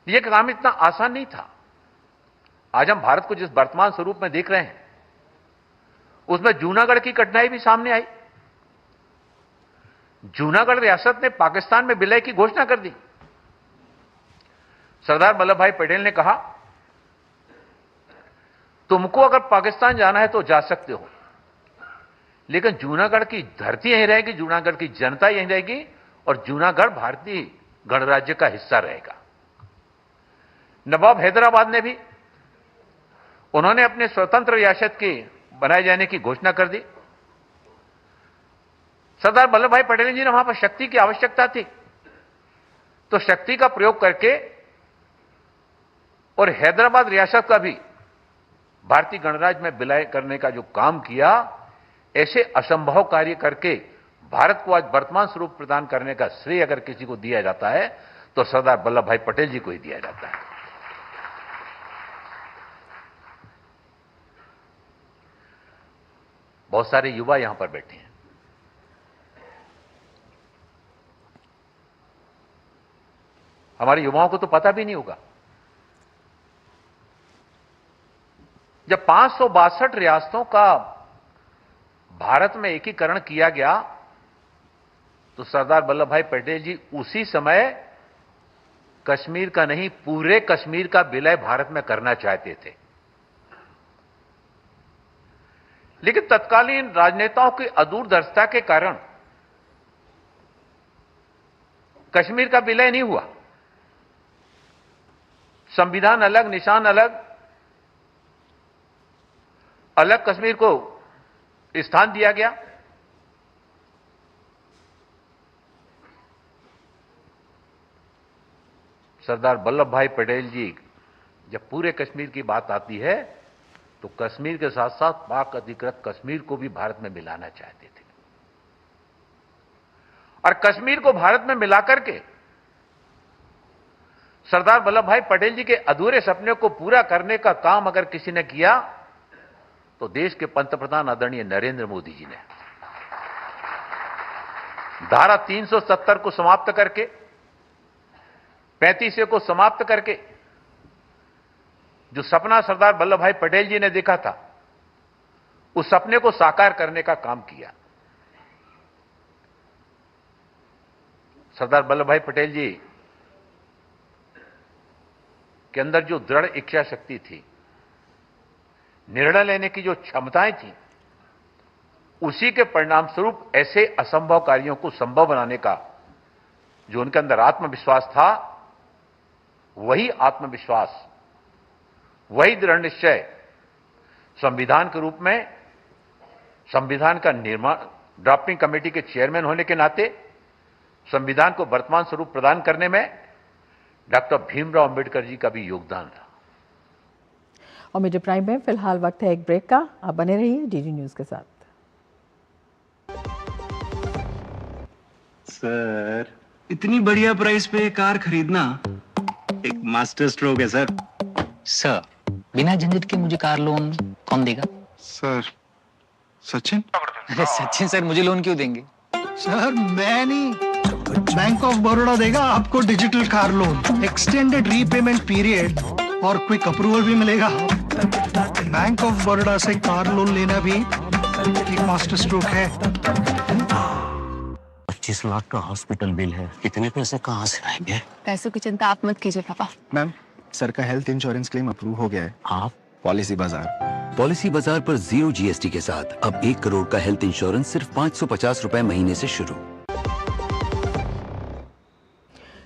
यह काम इतना आसान नहीं था। आज हम भारत को जिस वर्तमान स्वरूप में देख रहे हैं, उसमें जूनागढ़ की कठिनाई भी सामने आई। जूनागढ़ रियासत ने पाकिस्तान में विलय की घोषणा कर दी। सरदार वल्लभ भाई पटेल ने कहा, तुमको अगर पाकिस्तान जाना है तो जा सकते हो, लेकिन जूनागढ़ की धरती यहीं रहेगी, जूनागढ़ की जनता यहीं रहेगी, और जूनागढ़ भारतीय गणराज्य का हिस्सा रहेगा। नवाब हैदराबाद ने भी, उन्होंने अपने स्वतंत्र रियासत की बनाए जाने की घोषणा कर दी। सरदार वल्लभ भाई पटेल जी ने वहां पर शक्ति की आवश्यकता थी, तो शक्ति का प्रयोग करके और हैदराबाद रियासत का भी भारतीय गणराज्य में विलय करने का जो काम किया, ऐसे असंभव कार्य करके भारत को आज वर्तमान स्वरूप प्रदान करने का श्रेय अगर किसी को दिया जाता है तो सरदार वल्लभ भाई पटेल जी को ही दिया जाता है। बहुत सारे युवा यहां पर बैठे हैं। हमारे युवाओं को तो पता भी नहीं होगा, जब 562 रियासतों का भारत में एकीकरण किया गया तो सरदार वल्लभ भाई पटेल जी उसी समय कश्मीर का नहीं, पूरे कश्मीर का विलय भारत में करना चाहते थे। लेकिन तत्कालीन राजनेताओं की अदूरदर्शिता के कारण कश्मीर का विलय नहीं हुआ। संविधान अलग, निशान अलग, अलग कश्मीर को स्थान दिया गया। सरदार वल्लभ भाई पटेल जी जब पूरे कश्मीर की बात आती है तो कश्मीर के साथ साथ पाक अधिकृत कश्मीर को भी भारत में मिलाना चाहते थे, और कश्मीर को भारत में मिलाकर के सरदार वल्लभ भाई पटेल जी के अधूरे सपने को पूरा करने का काम अगर किसी ने किया तो देश के पंतप्रधान आदरणीय नरेंद्र मोदी जी ने धारा 370 को समाप्त करके, 35A को समाप्त करके, जो सपना सरदार वल्लभ भाई पटेल जी ने देखा था, उस सपने को साकार करने का काम किया। सरदार वल्लभ भाई पटेल जी के अंदर जो दृढ़ इच्छा शक्ति थी, निर्णय लेने की जो क्षमताएं थी, उसी के परिणाम स्वरूप ऐसे असंभव कार्यों को संभव बनाने का जो उनके अंदर आत्मविश्वास था, वही आत्मविश्वास, वही दृढ़ निश्चय संविधान के रूप में, संविधान का निर्माण, ड्राफ्टिंग कमेटी के चेयरमैन होने के नाते संविधान को वर्तमान स्वरूप प्रदान करने में डॉक्टर भीमराव अंबेडकर जी का भी योगदान रहा। और मीडिया प्राइम में फिलहाल वक्त है एक ब्रेक का। आप बने रहिए डीडी न्यूज के साथ। सर, इतनी बढ़िया प्राइस पे कार खरीदना एक मास्टर स्ट्रोक है सर। सर, बिना झंझट के मुझे कार लोन कौन देगा? सर, सचिन? अरे सचिन सर मुझे लोन क्यों देंगे? सर मैं नहीं, बैंक ऑफ बड़ौदा देगा आपको digital car loan, extended repayment period और क्विक अप्रूवल भी मिलेगा। बैंक ऑफ बड़ौदा से कार लोन लेना भी एक मास्टर स्ट्रोक है। 25 लाख का हॉस्पिटल बिल है, इतने पैसे कहाँ से आएंगे? पैसों की चिंता आप मत कीजिए पापा। मैम, सर का हेल्थ इंश्योरेंस क्लेम अप्रूव हो गया है। आप पॉलिसी बाजार पर 0 GST के साथ अब 1 करोड़ का हेल्थ इंश्योरेंस सिर्फ 550 रुपए महीने से शुरू।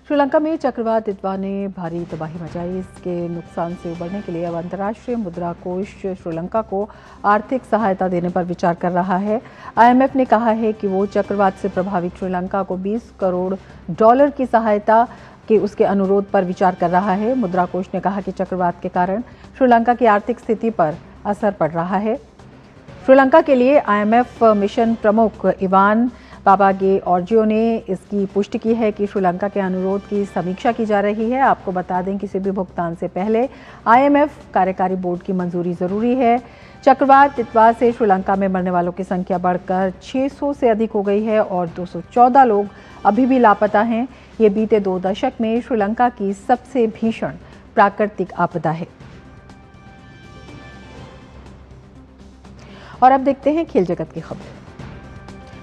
श्रीलंका में चक्रवात तितवा ने भारी तबाही मचाई। इसके नुकसान से उबरने के लिए अब अंतर्राष्ट्रीय मुद्रा कोष श्रीलंका को आर्थिक सहायता देने पर विचार कर रहा है। IMF ने कहा है कि वो चक्रवात से प्रभावित श्रीलंका को $20 करोड़ की सहायता के उसके अनुरोध पर विचार कर रहा है। मुद्रा कोष ने कहा कि चक्रवात के कारण श्रीलंका की आर्थिक स्थिति पर असर पड़ रहा है। श्रीलंका के लिए IMF मिशन प्रमुख इवान पापागे ऑर्जियो ने इसकी पुष्टि की है कि श्रीलंका के अनुरोध की समीक्षा की जा रही है। आपको बता दें, किसी भी भुगतान से पहले IMF कार्यकारी बोर्ड की मंजूरी जरूरी है। चक्रवात तितवा से श्रीलंका में मरने वालों की संख्या बढ़कर 600 से अधिक हो गई है और 214 लोग अभी भी लापता हैं। ये बीते 2 दशक में श्रीलंका की सबसे भीषण प्राकृतिक आपदा है। और अब देखते हैं खेल जगत की खबर।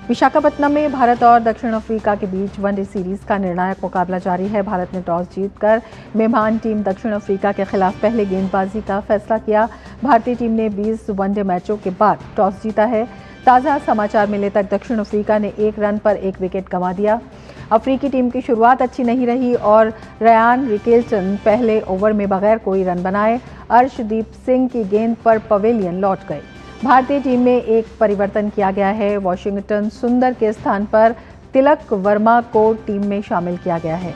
विशाखापत्तनम में भारत और दक्षिण अफ्रीका के बीच वनडे सीरीज का निर्णायक मुकाबला जारी है। भारत ने टॉस जीतकर मेहमान टीम दक्षिण अफ्रीका के खिलाफ पहले गेंदबाजी का फैसला किया। भारतीय टीम ने 20 वनडे मैचों के बाद टॉस जीता है। ताज़ा समाचार मिले तक दक्षिण अफ्रीका ने 1 रन पर 1 विकेट गंवा दिया। अफ्रीकी टीम की शुरुआत अच्छी नहीं रही और रयान रिकेल्टन पहले ओवर में बगैर कोई रन बनाए अर्शदीप सिंह की गेंद पर पवेलियन लौट गए। भारतीय टीम में एक परिवर्तन किया गया है। वॉशिंगटन सुंदर के स्थान पर तिलक वर्मा को टीम में शामिल किया गया है।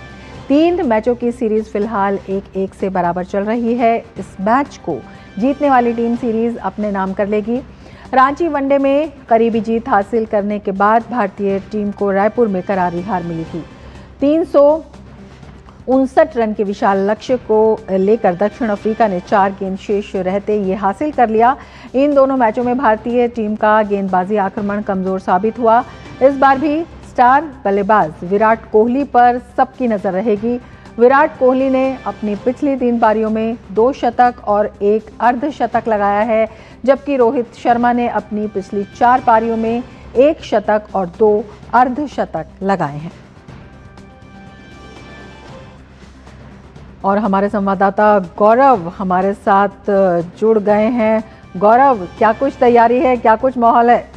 3 मैचों की सीरीज फिलहाल 1-1 से बराबर चल रही है। इस मैच को जीतने वाली टीम सीरीज अपने नाम कर लेगी। रांची वनडे में करीबी जीत हासिल करने के बाद भारतीय टीम को रायपुर में करारी हार मिली थी। 359 रन के विशाल लक्ष्य को लेकर दक्षिण अफ्रीका ने 4 गेंद शेष रहते ये हासिल कर लिया। इन दोनों मैचों में भारतीय टीम का गेंदबाजी आक्रमण कमजोर साबित हुआ। इस बार भी स्टार बल्लेबाज विराट कोहली पर सबकी नजर रहेगी। विराट कोहली ने अपनी पिछली 3 पारियों में 2 शतक और 1 अर्धशतक लगाया है, जबकि रोहित शर्मा ने अपनी पिछली 4 पारियों में 1 शतक और 2 अर्धशतक लगाए हैं। और हमारे संवाददाता गौरव हमारे साथ जुड़ गए हैं। गौरव, क्या कुछ तैयारी है, क्या कुछ माहौल है?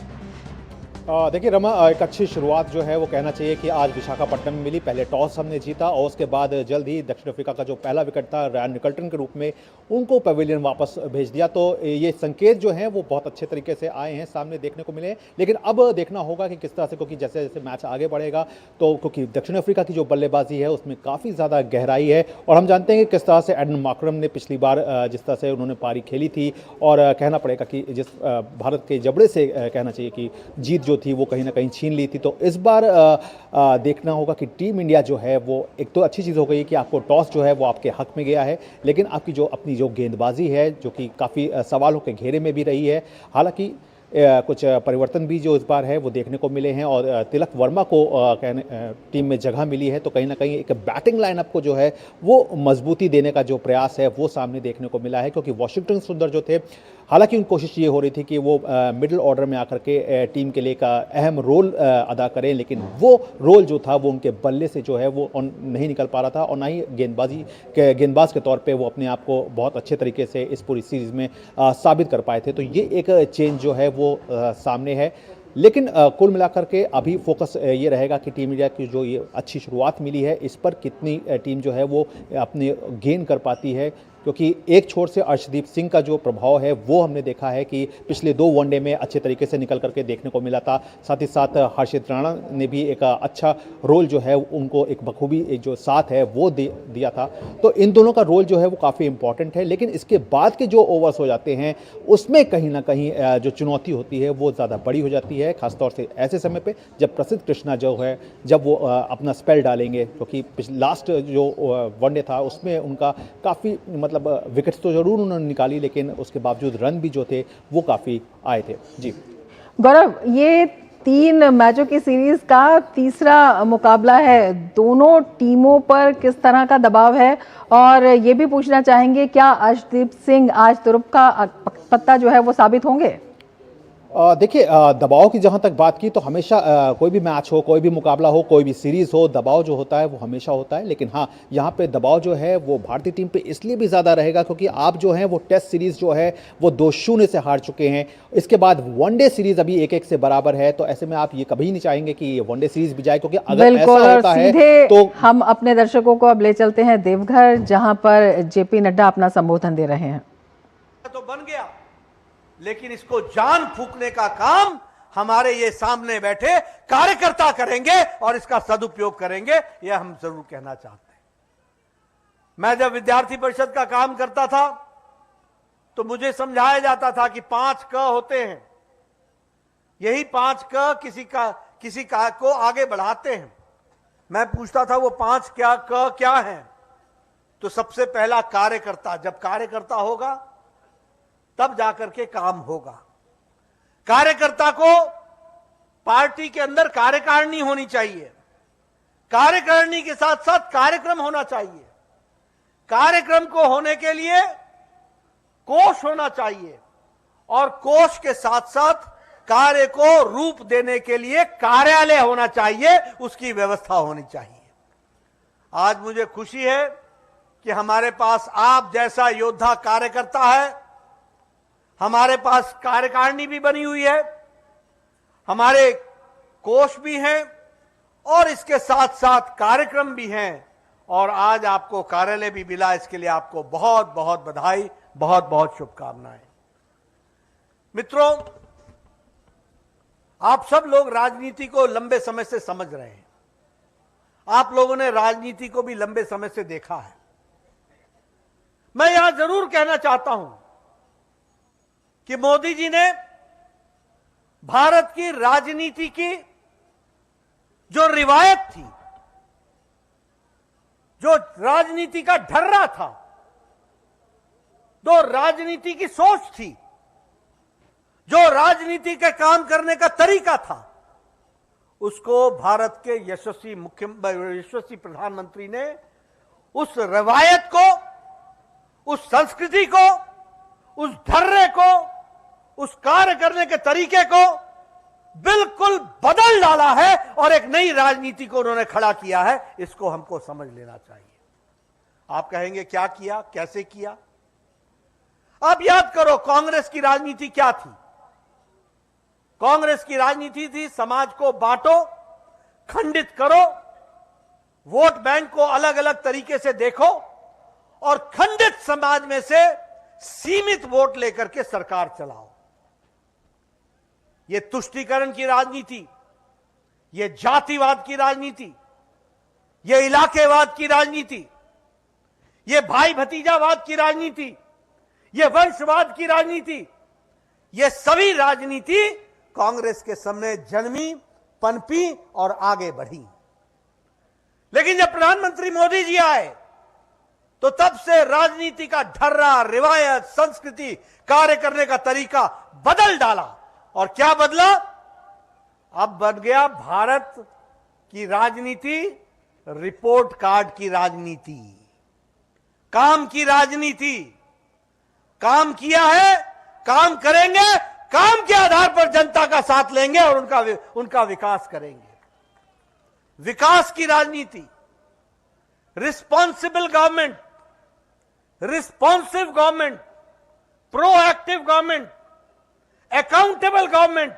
देखिए रमा, एक अच्छी शुरुआत जो है वो कहना चाहिए कि आज विशाखापट्टनम में मिली। पहले टॉस हमने जीता और उसके बाद जल्द ही दक्षिण अफ्रीका का जो पहला विकेट था रयान निकल्टन के रूप में उनको पवेलियन वापस भेज दिया। तो ये संकेत जो हैं वो बहुत अच्छे तरीके से आए हैं, सामने देखने को मिले। लेकिन अब देखना होगा कि किस तरह से, क्योंकि जैसे जैसे मैच आगे बढ़ेगा तो क्योंकि दक्षिण अफ्रीका की जो बल्लेबाजी है उसमें काफ़ी ज़्यादा गहराई है और हम जानते हैं कि किस तरह से एडन मार्करम ने पिछली बार जिस तरह से उन्होंने पारी खेली थी और कहना पड़ेगा कि जिस भारत के जबड़े से कहना चाहिए कि जीत जो थी वो कहीं ना कहीं छीन ली थी। तो इस बार देखना होगा कि टीम इंडिया जो है वो, एक तो अच्छी चीज़ हो गई कि आपको टॉस जो है वो आपके हक में गया है, लेकिन आपकी जो अपनी जो गेंदबाजी है जो कि काफ़ी सवालों के घेरे में भी रही है। हालांकि कुछ परिवर्तन भी जो इस बार है वो देखने को मिले हैं और तिलक वर्मा को टीम में जगह मिली है। तो कहीं ना कहीं एक बैटिंग लाइनअप को जो है वो मजबूती देने का जो प्रयास है वो सामने देखने को मिला है, क्योंकि वॉशिंगटन सुंदर जो थे, हालांकि उनकी कोशिश ये हो रही थी कि वो मिडिल ऑर्डर में आकर के टीम के लिए एक अहम रोल अदा करें, लेकिन वो रोल जो था वो उनके बल्ले से जो है वो नहीं निकल पा रहा था और ना ही गेंदबाज के तौर पे वो अपने आप को बहुत अच्छे तरीके से इस पूरी सीरीज़ में साबित कर पाए थे। तो ये एक चेंज जो है वो सामने है। लेकिन कुल मिलाकर के अभी फोकस ये रहेगा कि टीम इंडिया की जो ये अच्छी शुरुआत मिली है इस पर कितनी टीम जो है वो अपने गेन कर पाती है, क्योंकि एक छोर से अर्शदीप सिंह का जो प्रभाव है वो हमने देखा है कि पिछले 2 वनडे में अच्छे तरीके से निकल करके देखने को मिला था। साथ ही साथ हर्षित राणा ने भी एक अच्छा रोल जो है उनको एक बखूबी एक जो साथ है वो दिया था। तो इन दोनों का रोल जो है वो काफ़ी इंपॉर्टेंट है। लेकिन इसके बाद के जो ओवर्स हो जाते हैं उसमें कहीं ना कहीं जो चुनौती होती है वो ज़्यादा बड़ी हो जाती है, खासतौर से ऐसे समय पर जब प्रसिद्ध कृष्णा जो है जब वो अपना स्पेल डालेंगे, क्योंकि लास्ट जो वनडे था उसमें उनका काफ़ी विकेट्स तो जरूर उन्होंने निकाली, लेकिन उसके बावजूद रन भी जो थे वो काफ़ी आए थे। जी गौरव, ये 3 मैचों की सीरीज का तीसरा मुकाबला है। दोनों टीमों पर किस तरह का दबाव है, और ये भी पूछना चाहेंगे क्या अर्शदीप सिंह आज तुरुप का पत्ता जो है वो साबित होंगे? देखिए, दबाव की जहां तक बात की तो हमेशा कोई भी मैच हो, कोई भी मुकाबला हो, कोई भी सीरीज हो, दबाव जो होता है वो हमेशा होता है। लेकिन हाँ, यहाँ पे दबाव जो है वो भारतीय टीम पे इसलिए भी ज़्यादा रहेगा क्योंकि आप जो है वो टेस्ट सीरीज जो है वो 2-0 से हार चुके हैं। इसके बाद वनडे सीरीज अभी 1-1 से बराबर है, तो ऐसे में आप ये कभी नहीं चाहेंगे कि वनडे सीरीज भी जाए, क्योंकि अगर ऐसा होता है तो हम अपने दर्शकों को अब ले चलते हैं देवघर, जहां पर जेपी नड्डा अपना संबोधन दे रहे हैं। तो बन गया, लेकिन इसको जान फूंकने का काम हमारे ये सामने बैठे कार्यकर्ता करेंगे और इसका सदुपयोग करेंगे, यह हम जरूर कहना चाहते हैं। मैं जब विद्यार्थी परिषद का काम करता था तो मुझे समझाया जाता था कि 5 क होते हैं, यही 5 क किसी का को आगे बढ़ाते हैं। मैं पूछता था वो 5 क क्या है, तो सबसे पहला कार्यकर्ता। जब कार्यकर्ता होगा तब जाकर के काम होगा। कार्यकर्ता को पार्टी के अंदर कार्यकारिणी होनी चाहिए, कार्यकारिणी के साथ साथ कार्यक्रम होना चाहिए, कार्यक्रम को होने के लिए कोष होना चाहिए, और कोष के साथ साथ कार्य को रूप देने के लिए कार्यालय होना चाहिए, उसकी व्यवस्था होनी चाहिए। आज मुझे खुशी है कि हमारे पास आप जैसा योद्धा कार्यकर्ता है, हमारे पास कार्यकारिणी भी बनी हुई है, हमारे कोष भी हैं, और इसके साथ साथ कार्यक्रम भी हैं, और आज आपको कार्यालय भी मिला। इसके लिए आपको बहुत बहुत बधाई, बहुत बहुत शुभकामनाएं। मित्रों, आप सब लोग राजनीति को लंबे समय से समझ रहे हैं, आप लोगों ने राजनीति को भी लंबे समय से देखा है। मैं यहां जरूर कहना चाहता हूं कि मोदी जी ने भारत की राजनीति की जो रिवायत थी, जो राजनीति का ढर्रा था, जो राजनीति की सोच थी, जो राजनीति के काम करने का तरीका था, उसको भारत के यशस्वी प्रधानमंत्री ने उस रिवायत को, उस संस्कृति को, उस ढर्रे को, उस कार्य करने के तरीके को बिल्कुल बदल डाला है और एक नई राजनीति को उन्होंने खड़ा किया है। इसको हमको समझ लेना चाहिए। आप कहेंगे क्या किया, कैसे किया? आप याद करो कांग्रेस की राजनीति क्या थी। कांग्रेस की राजनीति थी समाज को बांटो, खंडित करो, वोट बैंक को अलग अलग तरीके से देखो, और खंडित समाज में से सीमित वोट लेकर के सरकार चलाओ। ये तुष्टीकरण की राजनीति, ये जातिवाद की राजनीति, ये इलाकेवाद की राजनीति, ये भाई भतीजावाद की राजनीति, ये वंशवाद की राजनीति, ये सभी राजनीति कांग्रेस के सामने जन्मी, पनपी और आगे बढ़ी। लेकिन जब प्रधानमंत्री मोदी जी आए तो तब से राजनीति का ढर्रा, रिवायत, संस्कृति, कार्य करने का तरीका बदल डाला। और क्या बदला? अब बन गया भारत की राजनीति रिपोर्ट कार्ड की राजनीति, काम की राजनीति। काम किया है, काम करेंगे, काम के आधार पर जनता का साथ लेंगे और उनका विकास करेंगे। विकास की राजनीति, responsible government, responsive government, proactive government, accountable government,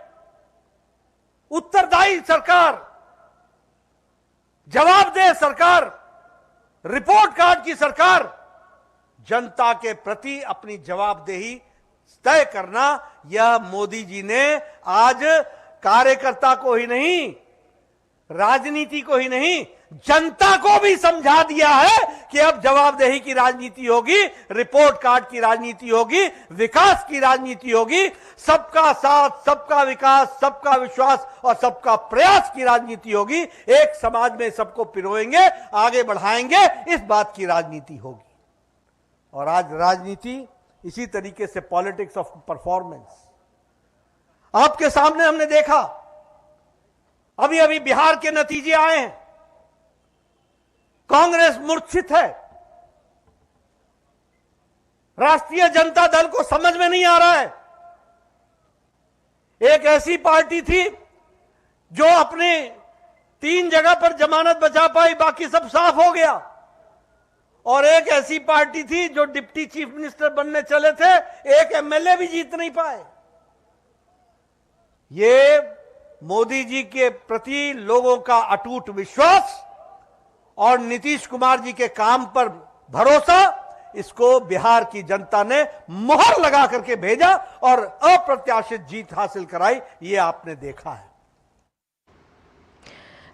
उत्तरदायी सरकार, जवाबदेह सरकार, रिपोर्ट कार्ड की सरकार, जनता के प्रति अपनी जवाबदेही तय करना, यह मोदी जी ने आज कार्यकर्ता को ही नहीं, राजनीति को ही नहीं, जनता को भी समझा दिया है कि अब जवाबदेही की राजनीति होगी, रिपोर्ट कार्ड की राजनीति होगी, विकास की राजनीति होगी, सबका साथ, सबका विकास, सबका विश्वास और सबका प्रयास की राजनीति होगी। एक समाज में सबको पिरोएंगे, आगे बढ़ाएंगे, इस बात की राजनीति होगी। और आज राजनीति इसी तरीके से पॉलिटिक्स ऑफ परफॉर्मेंस। आपके सामने हमने देखा अभी अभी बिहार के नतीजे आए हैं, कांग्रेस मूर्छित है। राष्ट्रीय जनता दल को समझ में नहीं आ रहा है। एक ऐसी पार्टी थी जो अपने 3 जगह पर जमानत बचा पाई, बाकी सब साफ हो गया, और एक ऐसी पार्टी थी जो डिप्टी चीफ मिनिस्टर बनने चले थे, एक एमएलए भी जीत नहीं पाए। ये मोदी जी के प्रति लोगों का अटूट विश्वास और नीतीश कुमार जी के काम पर भरोसा, इसको बिहार की जनता ने मोहर लगा करके भेजा और अप्रत्याशित जीत हासिल कराई, ये आपने देखा है।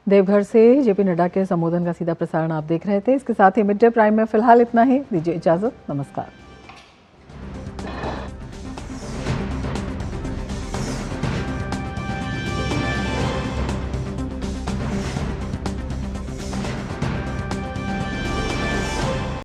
देवघर से जेपी नड्डा के संबोधन का सीधा प्रसारण आप देख रहे थे। इसके साथ ही मिड डे प्राइम में फिलहाल इतना ही। दीजिए इजाजत, नमस्कार।